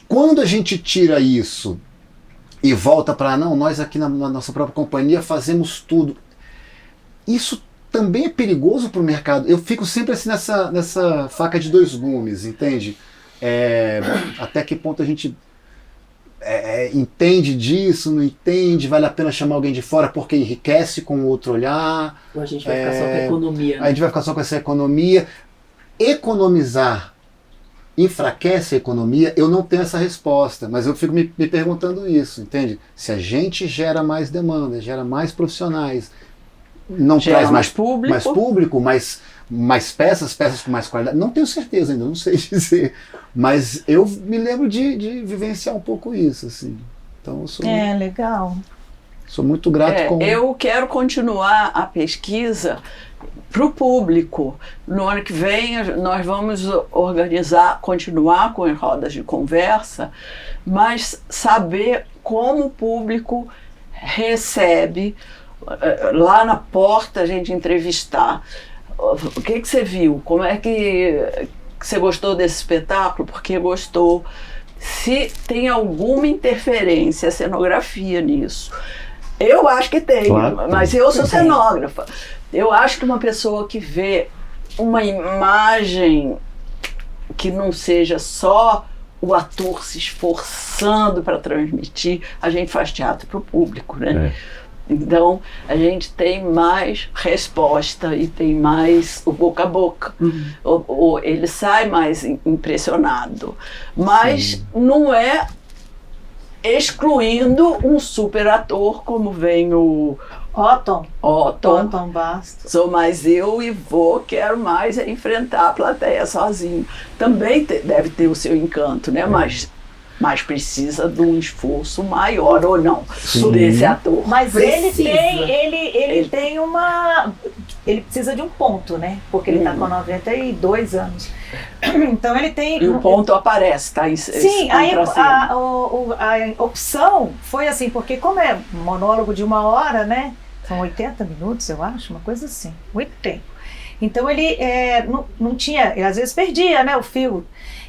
Quando a gente tira isso e volta para, não, nós aqui na nossa própria companhia fazemos tudo, isso também é perigoso para o mercado. Eu fico sempre assim nessa faca de dois gumes, entende? Até que ponto a gente entende disso, não entende, vale a pena chamar alguém de fora porque enriquece com o outro olhar. Ou a gente vai ficar só com a economia. Né? A gente vai ficar só com essa economia. Economizar enfraquece a economia? Eu não tenho essa resposta, mas eu fico me perguntando isso, entende? Se a gente gera mais demanda, gera mais profissionais, não gera traz mais público, mais peças com mais qualidade, não tenho certeza ainda, não sei dizer, mas eu me lembro de vivenciar um pouco isso, assim. Então eu sou legal. Sou muito grato com... Eu quero continuar a pesquisa para o público. No ano que vem nós vamos continuar com as rodas de conversa, mas saber como o público recebe, lá na porta a gente entrevistar. O que você viu? Como é que você gostou desse espetáculo? Porque gostou. Se tem alguma interferência, cenografia nisso. Eu acho que tem, claro, mas eu sou cenógrafa. Eu acho que uma pessoa que vê uma imagem que não seja só o ator se esforçando para transmitir, a gente faz teatro para o público, né? Então, a gente tem mais resposta e tem mais o boca a boca. Ele sai mais impressionado. Mas não é excluindo um super ator como vem o Otton Bastos. Sou mais eu e quero mais enfrentar a plateia sozinho. Também deve ter o seu encanto, né? Mas precisa de um esforço maior ou não desse ator. Mas ele tem uma... Ele precisa de um ponto, né? Porque ele está com 92 anos. Então ele tem... E o ponto aparece, tá? Sim, aí a opção foi assim, porque como é monólogo de 1 hora, né? São 80 minutos, eu acho, uma coisa assim. Muito tempo. Então ele não tinha, às vezes perdia, né, o fio.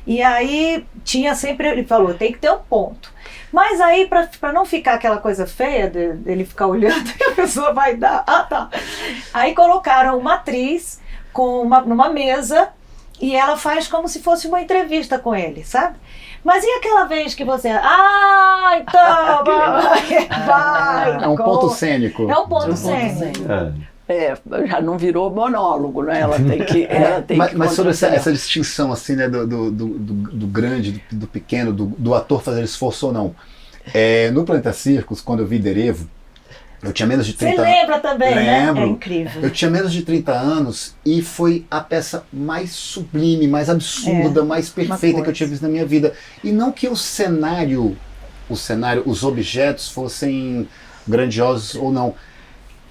E aí tinha sempre, ele falou, tem que ter um ponto. Mas aí, para não ficar aquela coisa feia dele ficar olhando e a pessoa vai dar. Ah, tá. Aí colocaram uma atriz numa mesa e ela faz como se fosse uma entrevista com ele, sabe? Mas e aquela vez que você. Ah, então! Vai! É um ponto cênico. É um ponto cênico. Já não virou monólogo, né? Ela tem que. Mas sobre essa distinção, assim, né, do grande, do pequeno, do ator fazer esforço ou não. No Planeta Circos, quando eu vi Derevo, eu tinha menos de 30 anos. Você lembra também, Lembro. né? É incrível. Eu tinha menos de 30 anos e foi a peça mais sublime, mais absurda, mais perfeita que eu tinha visto na minha vida. E não que o cenário, os objetos fossem grandiosos ou não.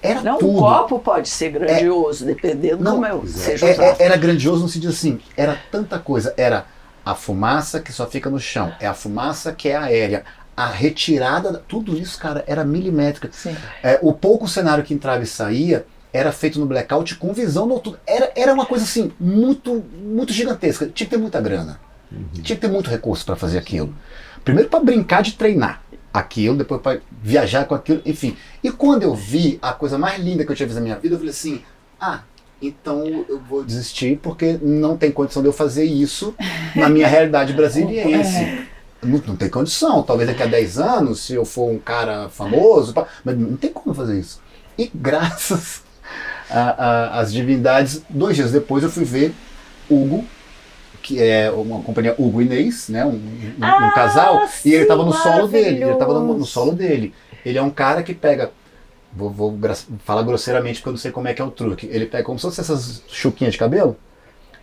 Era não, tudo. O copo pode ser grandioso, dependendo como seja usado. Era grandioso no sentido assim, era tanta coisa. Era a fumaça que só fica no chão, é a fumaça que é aérea, a retirada, tudo isso, cara, era milimétrica. O pouco cenário que entrava e saía era feito no blackout com visão noturna. Era uma coisa assim, muito, muito gigantesca. Tinha que ter muita grana. Tinha que ter muito recurso para fazer aquilo. Primeiro para brincar de treinar aquilo, depois para viajar com aquilo, enfim. E quando eu vi a coisa mais linda que eu tinha visto na minha vida, eu falei assim, então eu vou desistir porque não tem condição de eu fazer isso na minha realidade brasiliense. Não tem condição, talvez daqui a 10 anos, se eu for um cara famoso, mas não tem como fazer isso. E graças às divindades, 2 dias depois eu fui ver Hugo, que é uma companhia Hugo Inês, né, um casal, e ele estava no solo dele, Ele é um cara que pega, vou falar grosseiramente porque eu não sei como é que é o truque, ele pega como se fosse essas chuquinhas de cabelo,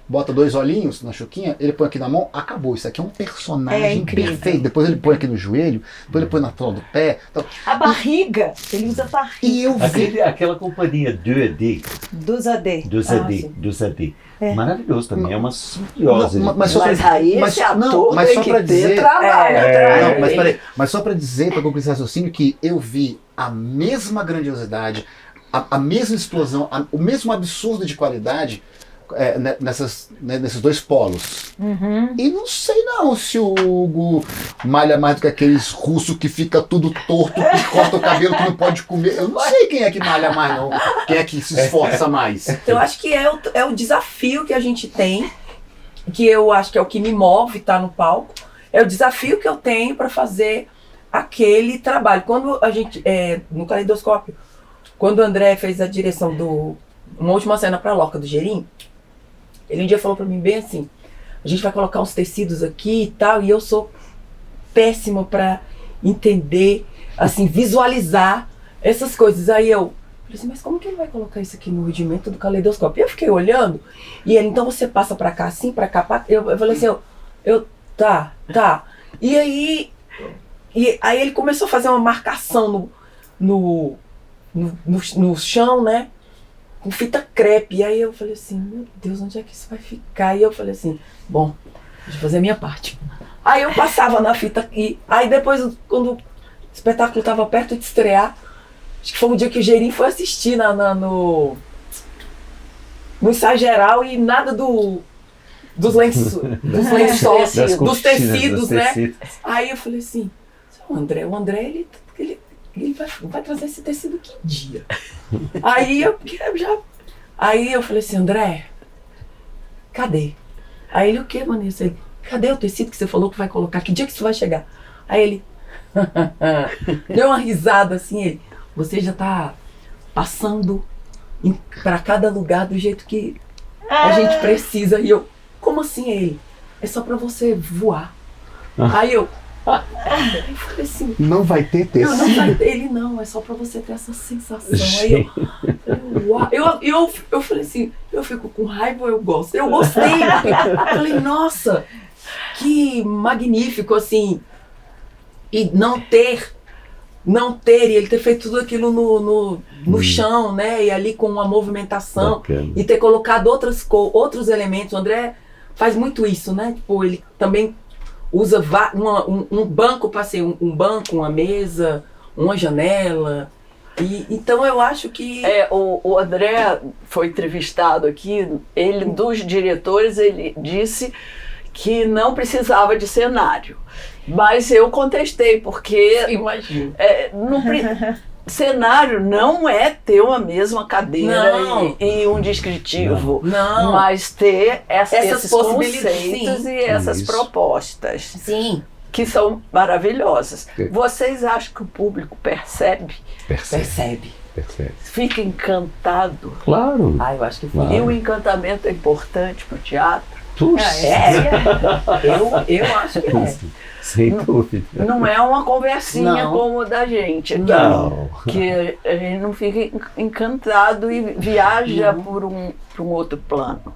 bota 2 olhinhos na chuquinha, ele põe aqui na mão, acabou. Isso aqui é um personagem perfeito. Depois ele põe aqui no joelho, depois ele põe na sola do pé. Então, a barriga, ele usa barriga. E eu vi aquela companhia 2AD. 2AD. Maravilhoso também, é uma simbiose. Mas aí esse ator mas tem só que pra ter dizer, trabalho. Mas peraí, mas só para dizer, para concluir esse raciocínio, que eu vi a mesma grandiosidade, a mesma explosão, o mesmo absurdo de qualidade nesses 2 polos. E não sei não se o Hugo malha mais do que aqueles russos que fica tudo torto, que corta o cabelo, que não pode comer. Eu não sei quem é que malha mais não, quem é que se esforça mais. Então, eu acho que é o desafio que a gente tem, que eu acho que é o que me move estar no palco, é o desafio que eu tenho para fazer aquele trabalho. Quando a gente, no Caleidoscópio, quando o André fez a direção uma última cena para a Lorca do Gerim, ele um dia falou pra mim bem assim, a gente vai colocar uns tecidos aqui e tal, e eu sou péssima pra entender, assim, visualizar essas coisas. Aí eu falei assim, mas como que ele vai colocar isso aqui no rudimento do caleidoscópio? E eu fiquei olhando, e ele, então você passa pra cá assim, pra cá, eu falei assim, tá. E aí ele começou a fazer uma marcação no chão, né? Com fita crepe. E aí eu falei assim, meu Deus, onde é que isso vai ficar? E eu falei assim, bom, deixa eu fazer a minha parte. Aí eu passava na fita e aí depois, quando o espetáculo estava perto de estrear, acho que foi um dia que o Gerim foi assistir no ensaio geral e nada dos lençóis, dos tecidos, né? Aí eu falei assim, o André, ele vai trazer esse tecido que dia? Aí eu falei assim, André, cadê? Aí ele, o que, Vanessa? Ele, cadê o tecido que você falou que vai colocar? Que dia que isso vai chegar? Aí ele deu uma risada assim, ele, você já tá passando para cada lugar do jeito que a gente precisa. E eu, como assim? Ele, é só para você voar. Aí eu falei assim, não vai ter tecido? Não vai ter, ele não, é só pra você ter essa sensação. Aí eu falei assim, eu fico com raiva ou eu gosto? Eu gostei, eu falei, nossa, que magnífico, assim, e não ter, e ele ter feito tudo aquilo no chão, né, e ali com uma movimentação, bacana. E ter colocado outros elementos. O André faz muito isso, né, tipo, ele também usa um banco para ser um banco, uma mesa, uma janela. Então eu acho que... O André foi entrevistado aqui, ele, dos diretores, ele disse que não precisava de cenário. Mas eu contestei, porque Imagino. cenário não é ter uma mesma cadeira e um descritivo, Não. mas ter Essas esses possibilidades, conceitos sim. e essas Isso. propostas, Sim. que são maravilhosas. É. Vocês acham que o público percebe? Percebe. Fica encantado? Claro. Eu acho que Claro. E o encantamento é importante para o teatro? Puxa, eu acho que é. sem dúvida. Não é uma conversinha Não. como o da gente aqui. Não. Que a gente não fica encantado e viaja por um outro plano.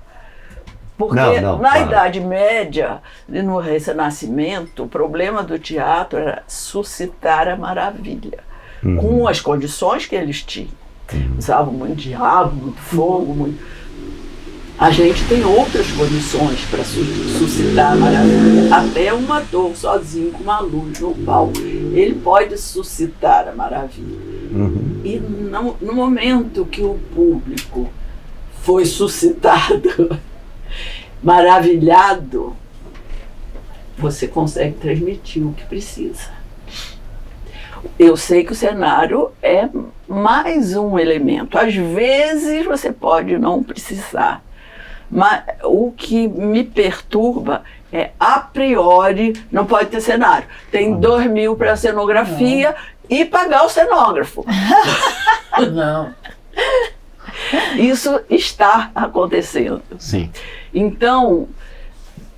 Porque Não, na claro. Idade Média, e no Renascimento, o problema do teatro era suscitar a maravilha, com as condições que eles tinham. Usavam muito diabo, muito fogo, muito... A gente tem outras condições para suscitar a maravilha. Até um ator sozinho com uma luz no palco, ele pode suscitar a maravilha. E no momento que o público foi suscitado, maravilhado, você consegue transmitir o que precisa. Eu sei que o cenário é mais um elemento. Às vezes você pode não precisar. Mas o que me perturba é, a priori, não pode ter cenário. Tem 2.000 para cenografia e pagar o cenógrafo. Não. Isso está acontecendo. Sim. Então,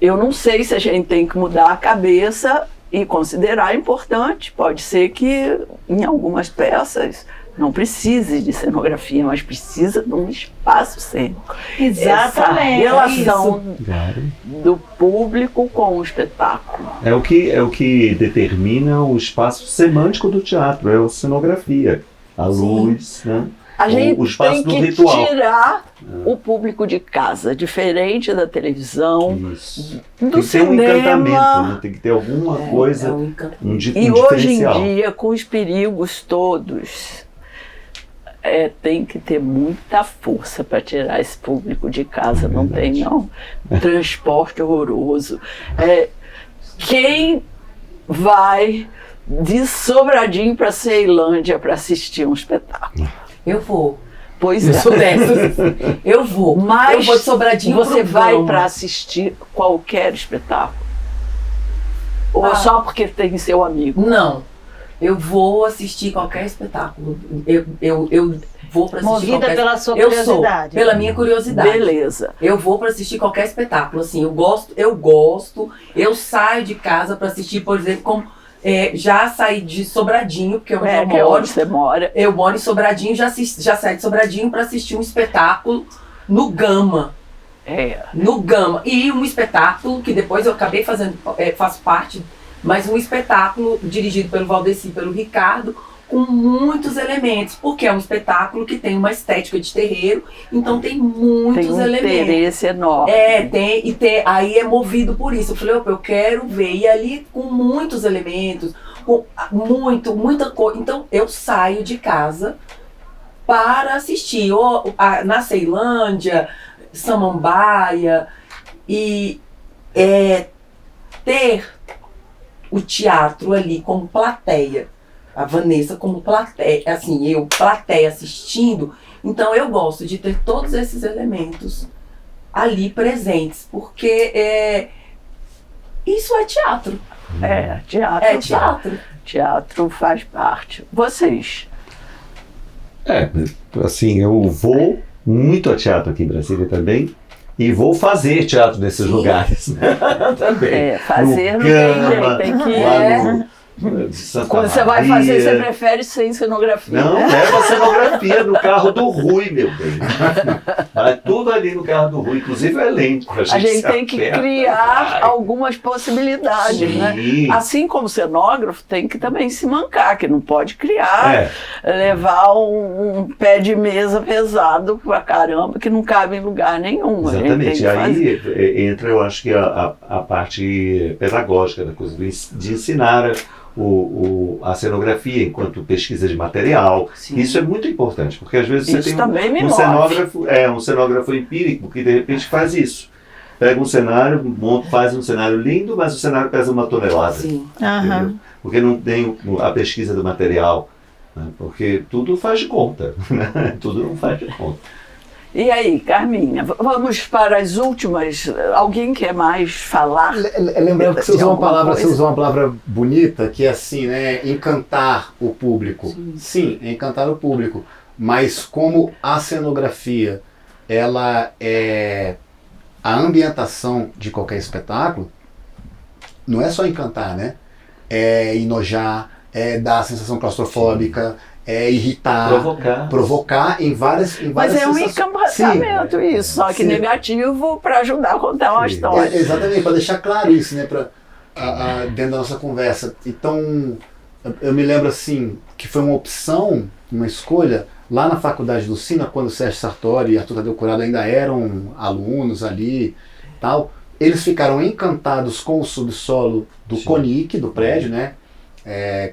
eu não sei se a gente tem que mudar a cabeça e considerar importante. Pode ser que em algumas peças não precise de cenografia, mas precisa de um espaço cênico. Exatamente. Essa relação Claro. do público com o espetáculo. É o que determina o espaço semântico do teatro, é a cenografia, a luz, né? A gente o espaço tem do que ritual. tirar o público de casa, diferente da televisão, Isso. do Tem que ter um cinema. encantamento, né? Tem que ter alguma coisa, um encanto. um E um hoje em diferencial. dia, com os perigos todos, tem que ter muita força para tirar esse público de casa. Não tem, não. Transporte horroroso. Quem vai de Sobradinho para Ceilândia para assistir um espetáculo? Eu vou. Pois Eu é. sou dessas. Eu vou. Mas eu vou de Sobradinho você pro vai Gama. para assistir qualquer espetáculo? Ou Ah. só porque tem seu amigo? Não. Eu vou assistir qualquer espetáculo. Eu vou para assistir Movida qualquer... pela sua Eu sou, curiosidade. pela minha curiosidade. Beleza. Eu vou para assistir qualquer espetáculo. Assim, eu gosto. Eu saio de casa para assistir, por exemplo, como já saí de Sobradinho, porque eu Que é onde você mora. Eu moro em Sobradinho, já saí de Sobradinho para assistir um espetáculo no Gama. No Gama. E um espetáculo que depois eu acabei fazendo, faço parte, mas um espetáculo dirigido pelo Valdeci e pelo Ricardo, com muitos elementos, porque é um espetáculo que tem uma estética de terreiro, então tem muitos Tem um elementos. interesse enorme. Aí é movido por isso. Eu falei, opa, eu quero ver. E ali com muitos elementos, com muita coisa. Então eu saio de casa para assistir na Ceilândia, Samambaia, e ter o teatro ali como plateia. A Vanessa como plateia, assim, eu plateia assistindo. Então eu gosto de ter todos esses elementos ali presentes, porque isso é teatro. Teatro. É teatro. Teatro faz parte. Vocês? Assim, eu vou muito a teatro aqui em Brasília também. E vou fazer teatro nesses lugares, né? Também. Fazer No não tem Gama, jeito, tem que lá no- de Santa Quando você vai Maria. fazer, você prefere sem cenografia. Não, leva a cenografia no carro do Rui, meu bem. Vai tudo ali no carro do Rui, inclusive o elenco. A gente tem que criar algumas possibilidades, né? Sim. Assim como o cenógrafo tem que também se mancar, que não pode criar, levar um pé de mesa pesado pra caramba, que não cabe em lugar nenhum. A gente tem Exatamente. que fazer. Aí entra, eu acho que a parte pedagógica da coisa, de ensinar a cenografia enquanto pesquisa de material. Sim. Isso é muito importante, porque às vezes Isso você tem também me um move. cenógrafo, um cenógrafo empírico que de repente faz isso. Pega um cenário, faz um cenário lindo, mas o cenário pesa 1 tonelada. Sim. Entendeu? Porque não tem a pesquisa do material, né? Porque tudo faz de conta, né? Tudo não faz de conta. E aí, Carminha, vamos para as últimas. Alguém quer mais falar? Lembrando que você de usou uma alguma palavra, coisa? você usou uma palavra bonita, que é assim, né? Encantar o público. Sim, encantar o público. Mas como a cenografia, ela é a ambientação de qualquer espetáculo, não é só encantar, né? É enojar, é dar a sensação claustrofóbica, é irritar, provocar em várias Mas é um sensações. encantamento isso, só que Sim. negativo para ajudar a contar uma história. Exatamente, para deixar claro isso, né? Dentro da nossa conversa. Então, eu me lembro assim, que foi uma opção, uma escolha, lá na faculdade do Sina, quando o Sérgio Sartori e Arthur Tadeu Curado ainda eram alunos ali, tal, eles ficaram encantados com o subsolo do CONIC, do prédio, né?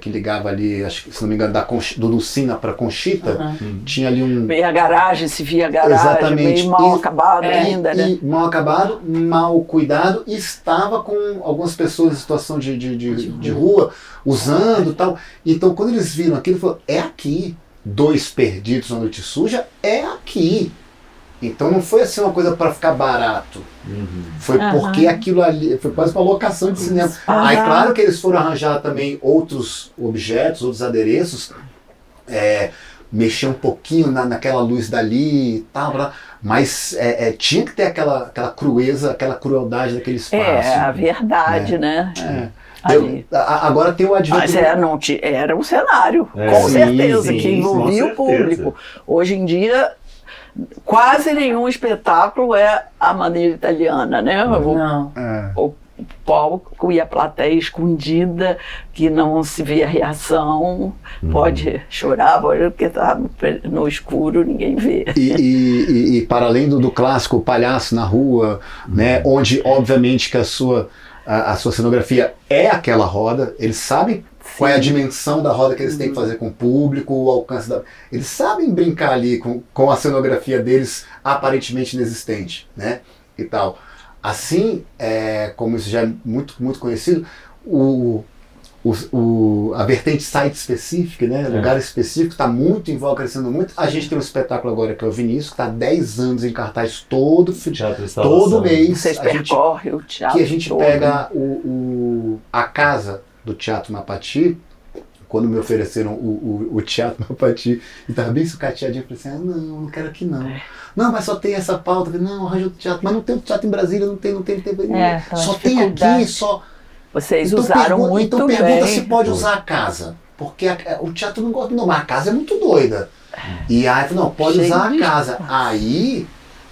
Que ligava ali, acho que, se não me engano, do Lucina para Conchita, tinha ali um... Meio a garagem, se via a garagem, Exatamente. meio mal acabado ainda, né? E mal acabado, mal cuidado, e estava com algumas pessoas em situação de rua, usando e tal. Então, quando eles viram aquilo, falaram, é aqui. 2 perdidos na noite suja, é aqui. Então não foi assim uma coisa para ficar barato. Foi porque aquilo ali foi quase uma locação de cinema. Aí claro que eles foram arranjar também outros objetos, outros adereços, mexer um pouquinho naquela luz dali e tal, mas tinha que ter aquela crueza, aquela crueldade daquele espaço. É, a verdade, né? Agora tem o advento. Mas era um cenário, com Sim, certeza, sim, que envolvia o público. Hoje em dia, quase nenhum espetáculo é a maneira italiana, né? Não. O palco e a plateia escondida, que não se vê a reação, pode chorar, porque está no escuro, ninguém vê. E para além do clássico o palhaço na rua, né, onde obviamente que a sua cenografia é aquela roda, eles sabem qual é a dimensão da roda que eles têm que fazer com o público, o alcance da... Eles sabem brincar ali com a cenografia deles aparentemente inexistente, né, e tal. Assim, como isso já é muito, muito conhecido, a vertente site específica, né, lugar específico, está muito em voga, crescendo muito. A gente tem um espetáculo agora que é o Vinícius, que está há 10 anos em cartaz todo mês. Vocês percorrem o teatro que a gente todo. pega a casa do Teatro Mapati. Quando me ofereceram o Teatro Mapati, e estava bem sucateadinho, eu falei assim, não quero aqui não. Não, mas só tem essa pauta. Eu falei, não, arranja outro teatro. Mas não tem outro teatro em Brasília, não tem. Só tem aqui, só... Vocês usaram muito então bem. Então pergunta se pode usar a casa. Porque o teatro não gosta, não, mas a casa é muito doida. E aí, não, pode usar a casa. Aí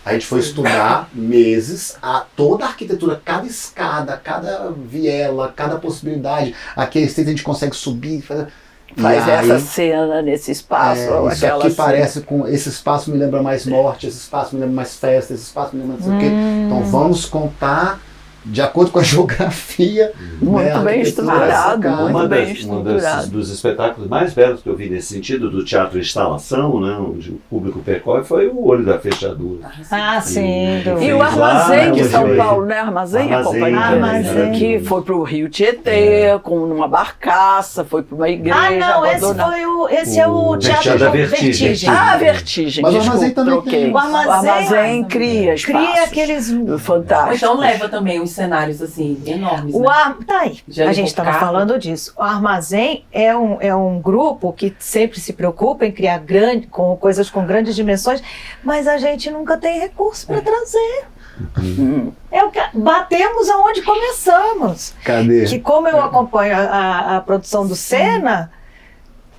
a gente foi estudar meses toda a arquitetura, cada escada, cada viela, cada possibilidade. Aqui a gente consegue subir. Faz essa cena nesse espaço. Isso aqui parece com... Esse espaço me lembra mais morte, esse espaço me lembra mais festa, esse espaço me lembra não sei o quê. Então vamos contar de acordo com a geografia. Muito bem estruturado. Um dos espetáculos mais belos que eu vi nesse sentido, do teatro instalação, né, onde o público percorre, foi o Olho da Fechadura. Sim. E o Armazém de São Paulo, né? Armazém, a companhia. Armazém. Que foi para o Rio Tietê, com uma barcaça, foi para uma igreja abandonada. Esse é o Teatro da Vertigem. Vertigem. Mas o Armazém também troquei. tem. O Armazém cria espaços. Cria aqueles... Fantásticos. Então leva também uns cenários assim, enormes, né? Tá aí, a gente estava falando disso. O Armazém é um grupo que sempre se preocupa em criar com coisas com grandes dimensões, mas a gente nunca tem recurso para trazer. Batemos aonde começamos. Cadê? Que como eu acompanho a produção do Sena,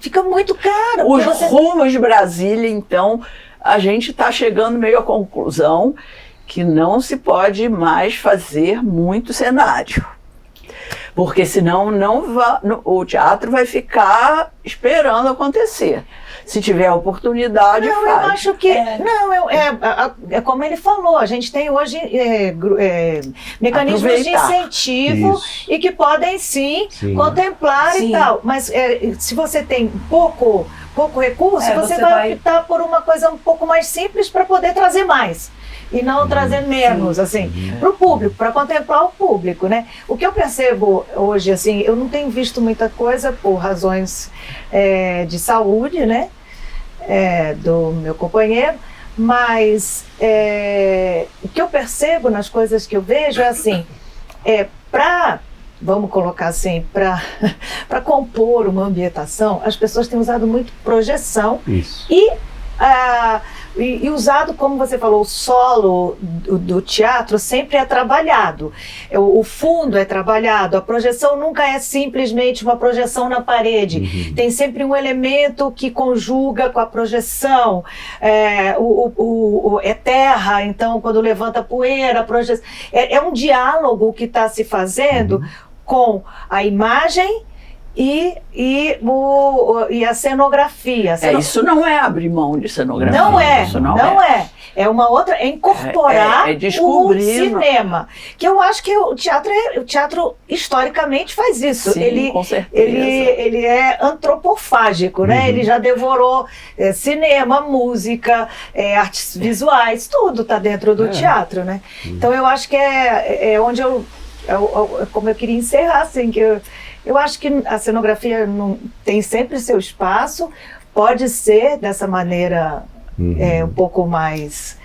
fica muito caro. Os rumos de Brasília, então, a gente está chegando meio à conclusão que não se pode mais fazer muito cenário. Porque senão o teatro vai ficar esperando acontecer. Se tiver oportunidade, Não, faz. eu acho que. Não, é como ele falou, a gente tem hoje mecanismos de Aproveitar. incentivo Isso. e que podem sim, Sim. contemplar Sim. e tal. Mas se você tem pouco recurso, você você vai vai- optar por uma coisa um pouco mais simples para poder trazer mais. E não trazer menos, assim, para o público, para contemplar o público, né? O que eu percebo hoje, assim, eu não tenho visto muita coisa por razões de saúde, né? Do meu companheiro, mas o que eu percebo nas coisas que eu vejo é assim, vamos colocar assim, para compor uma ambientação, as pessoas têm usado muito projeção Isso. e usado, como você falou, o solo do teatro sempre é trabalhado, o fundo é trabalhado, a projeção nunca é simplesmente uma projeção na parede, tem sempre um elemento que conjuga com a projeção, é terra, então quando levanta poeira, a projeção, é um diálogo que está se fazendo com a imagem e a cenografia. Isso não é abrir mão de cenografia. Não é, Isso não é. É uma outra, é incorporar É descobrir, o cinema. Que eu acho que o teatro historicamente faz isso. Sim, com certeza. Ele é antropofágico, né? Ele já devorou cinema, música, artes visuais, tudo está dentro do teatro, né? Então eu acho que é onde como eu queria encerrar, assim, que eu acho que a cenografia tem sempre seu espaço, pode ser dessa maneira um pouco mais,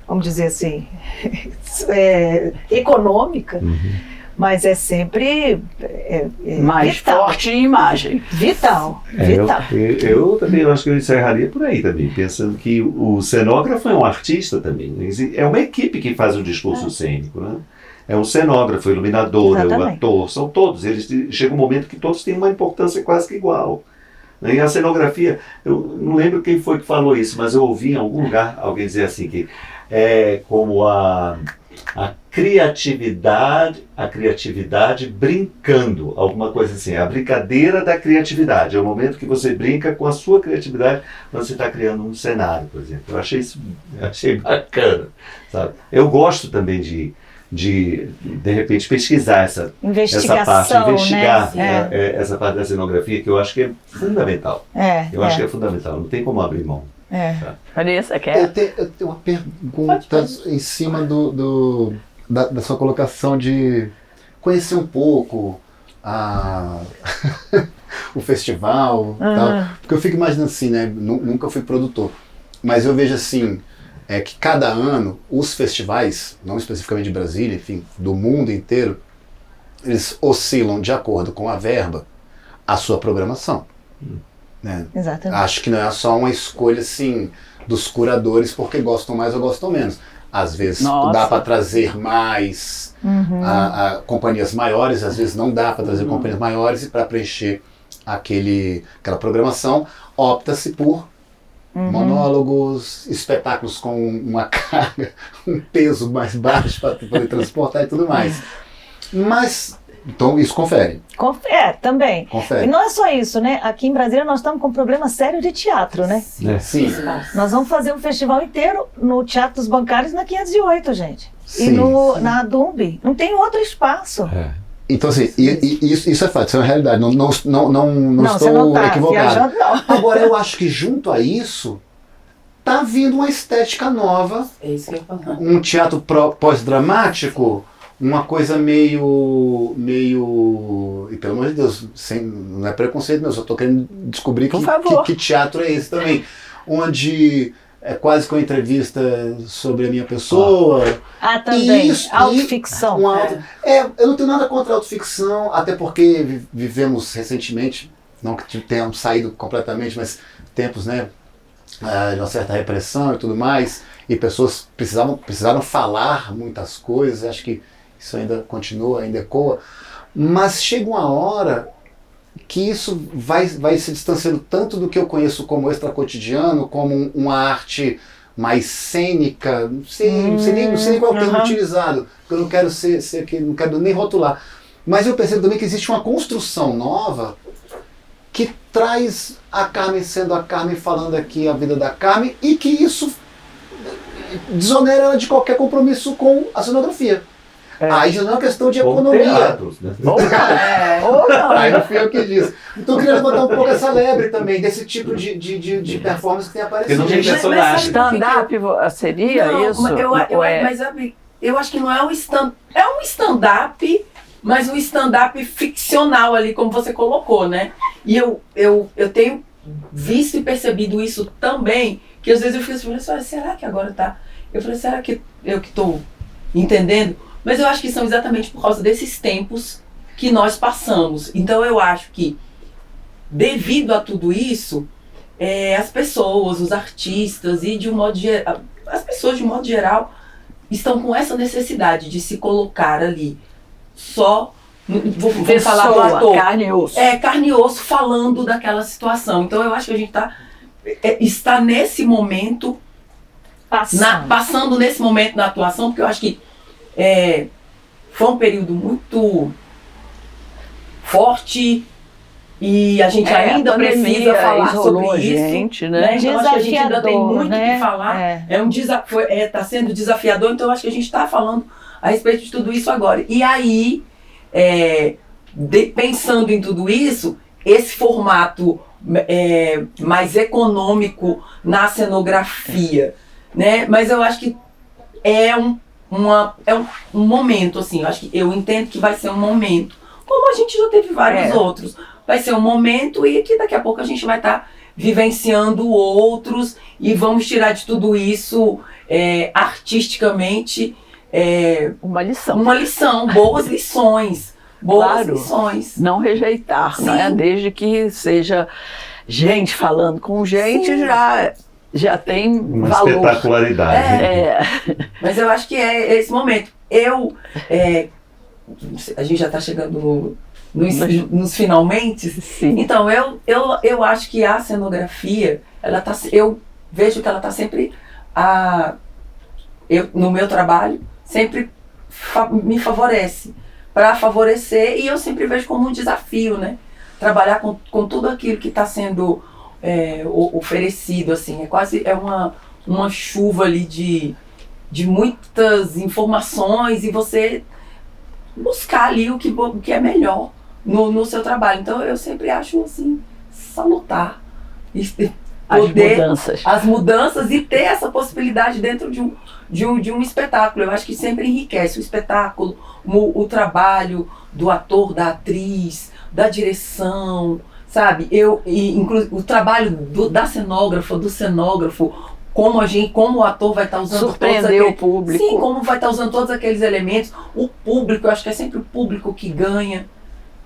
vamos dizer assim, econômica, mas é sempre Mais vital. forte em imagem. Vital. Eu também acho que eu encerraria por aí também, pensando que o cenógrafo é um artista também. É uma equipe que faz o discurso cênico, né? É um cenógrafo, iluminador, é o ator, são todos. Chega um momento que todos têm uma importância quase que igual. E a cenografia, eu não lembro quem foi que falou isso, mas eu ouvi em algum lugar alguém dizer assim, que é como a criatividade brincando, alguma coisa assim, a brincadeira da criatividade, é o momento que você brinca com a sua criatividade quando você está criando um cenário, por exemplo. Eu achei bacana, sabe? Eu gosto também de repente pesquisar essa parte, investigar, né? essa parte da cenografia, que eu acho que é fundamental. Acho que é fundamental, não tem como abrir mão. Vanessa, quer? Eu tenho uma pergunta em cima da sua colocação de conhecer um pouco o festival e tal. Porque eu fico imaginando assim, né? Nunca fui produtor, mas eu vejo assim, que cada ano os festivais, não especificamente de Brasília, enfim, do mundo inteiro, eles oscilam de acordo com a verba a sua programação. Né? Exatamente. Acho que não é só uma escolha assim dos curadores porque gostam mais ou gostam menos. Às vezes dá para trazer mais companhias maiores, às vezes não dá para trazer companhias maiores, e para preencher aquela programação opta-se por monólogos, espetáculos com uma carga, um peso mais baixo para poder transportar e tudo mais. Mas, então isso confere. Também. Confere. E não é só isso, né? Aqui em Brasília nós estamos com um problema sério de teatro, né? Sim. Nós vamos fazer um festival inteiro no Teatro dos Bancários na 508, gente. Sim, e na Dumbi. Não tem outro espaço. Então, assim, isso é fato, isso é uma realidade. Não você estou não tá equivocado. viajando, não. Agora, eu acho que junto a isso, tá vindo uma estética nova, É isso que eu ia falar. um teatro pós-dramático, uma coisa meio. E pelo amor de Deus, não é preconceito, não, eu só estou querendo descobrir que teatro é esse também. Onde é quase que uma entrevista sobre a minha pessoa. Também. Isso, Autoficção. Eu não tenho nada contra a autoficção, até porque vivemos recentemente, não que tenhamos saído completamente, mas tempos, né, de uma certa repressão e tudo mais, e pessoas precisaram falar muitas coisas, acho que isso ainda continua, ainda ecoa, mas chega uma hora que isso vai se distanciando tanto do que eu conheço como extracotidiano, como uma arte mais cênica, não sei nem qual é o termo utilizado, porque eu não quero não quero nem rotular, mas eu percebo também que existe uma construção nova que traz a Carmen sendo a Carmen, falando aqui a vida da Carmen, e que isso desonera ela de qualquer compromisso com a cenografia. Aí já não é uma questão de Ou economia. teatros, né? Ou não. Aí não fui eu que disse. Então eu queria levantar um pouco essa lebre também, desse tipo de performance que tem aparecido. Porque não tem personagem. Stand-up seria Não, isso? Eu acho que não é um stand, é um stand-up, mas um stand-up ficcional ali, como você colocou, né? E eu tenho visto e percebido isso também, que às vezes eu fico assim, será que agora tá? Eu falei, será que eu que estou entendendo? Mas eu acho que são exatamente por causa desses tempos que nós passamos. Então eu acho que, devido a tudo isso, as pessoas, os artistas e de um modo geral, as pessoas de um modo geral estão com essa necessidade de se colocar ali só, vou falar do ator, carne e osso. carne e osso falando daquela situação. Então eu acho que a gente está nesse momento, passando nesse momento na atuação, porque eu acho que foi um período muito forte e a gente ainda precisa falar sobre isso, né? Então acho que a gente ainda tem muito o que falar. Está sendo desafiador, então acho que a gente está falando a respeito de tudo isso agora. E aí, pensando em tudo isso, esse formato mais econômico na cenografia, né? Mas eu acho que é um momento, assim, eu entendo que vai ser um momento, como a gente já teve vários outros, vai ser um momento e que daqui a pouco a gente vai estar vivenciando outros e vamos tirar de tudo isso artisticamente uma lição, boas lições, claro, lições. Não rejeitar, né? Desde que seja gente falando com gente, já tem uma valor. Espetacularidade. Mas eu acho que é esse momento. A gente já está chegando nos finalmente. Sim. Então, eu acho que a cenografia, eu vejo que ela está sempre, no meu trabalho, sempre me favorece. Para favorecer, e eu sempre vejo como um desafio, né? Trabalhar com tudo aquilo que está sendo oferecido, assim, uma chuva ali de muitas informações e você buscar ali o que é melhor no seu trabalho. Então eu sempre acho assim, salutar as mudanças e ter essa possibilidade dentro de um espetáculo. Eu acho que sempre enriquece o espetáculo, o trabalho do ator, da atriz, da direção, sabe? Inclusive o trabalho da cenógrafa, do cenógrafo, como o ator vai estar usando surpreender o público. Sim, como vai estar usando todos aqueles elementos. O público, eu acho que é sempre o público que ganha,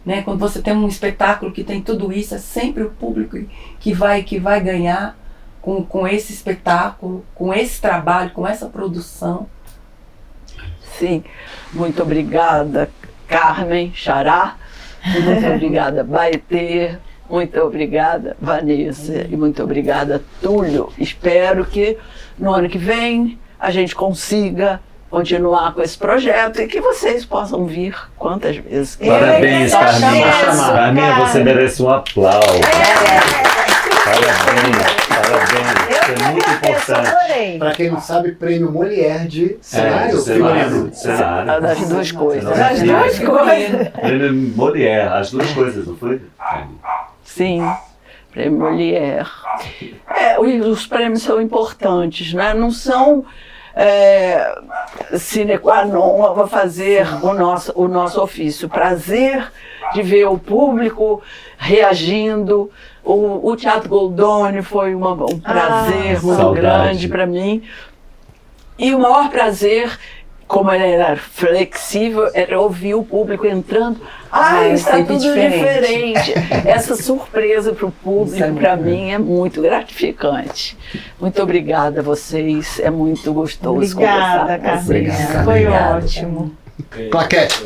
né? Quando você tem um espetáculo que tem tudo isso, é sempre o público que vai ganhar com esse espetáculo, com esse trabalho, com essa produção. Sim, muito obrigada, Carmen Xará, muito obrigada, Baetê, muito obrigada, Vanessa, e muito obrigada, Túlio. Espero que no ano que vem a gente consiga continuar com esse projeto e que vocês possam vir quantas vezes. Parabéns, Carminha. Carminha, você merece um aplauso. Parabéns. Isso é muito importante. Para quem não sabe, prêmio Molière de cenário. Cenário. Das duas coisas. Das duas coisas. Prêmio Molière, as duas coisas, não foi? Sim, prêmio Molière. Os prêmios são importantes, né? Não são sine qua non a fazer o nosso ofício. Prazer de ver o público reagindo. O Teatro Goldoni foi um prazer muito grande para mim. E o maior prazer, como ele era flexível, era ouvir o público entrando. Está tudo diferente. Essa surpresa para o público, para mim, é muito gratificante. Muito obrigada a vocês. É muito gostoso conversar com vocês. Foi ótimo. Claquete.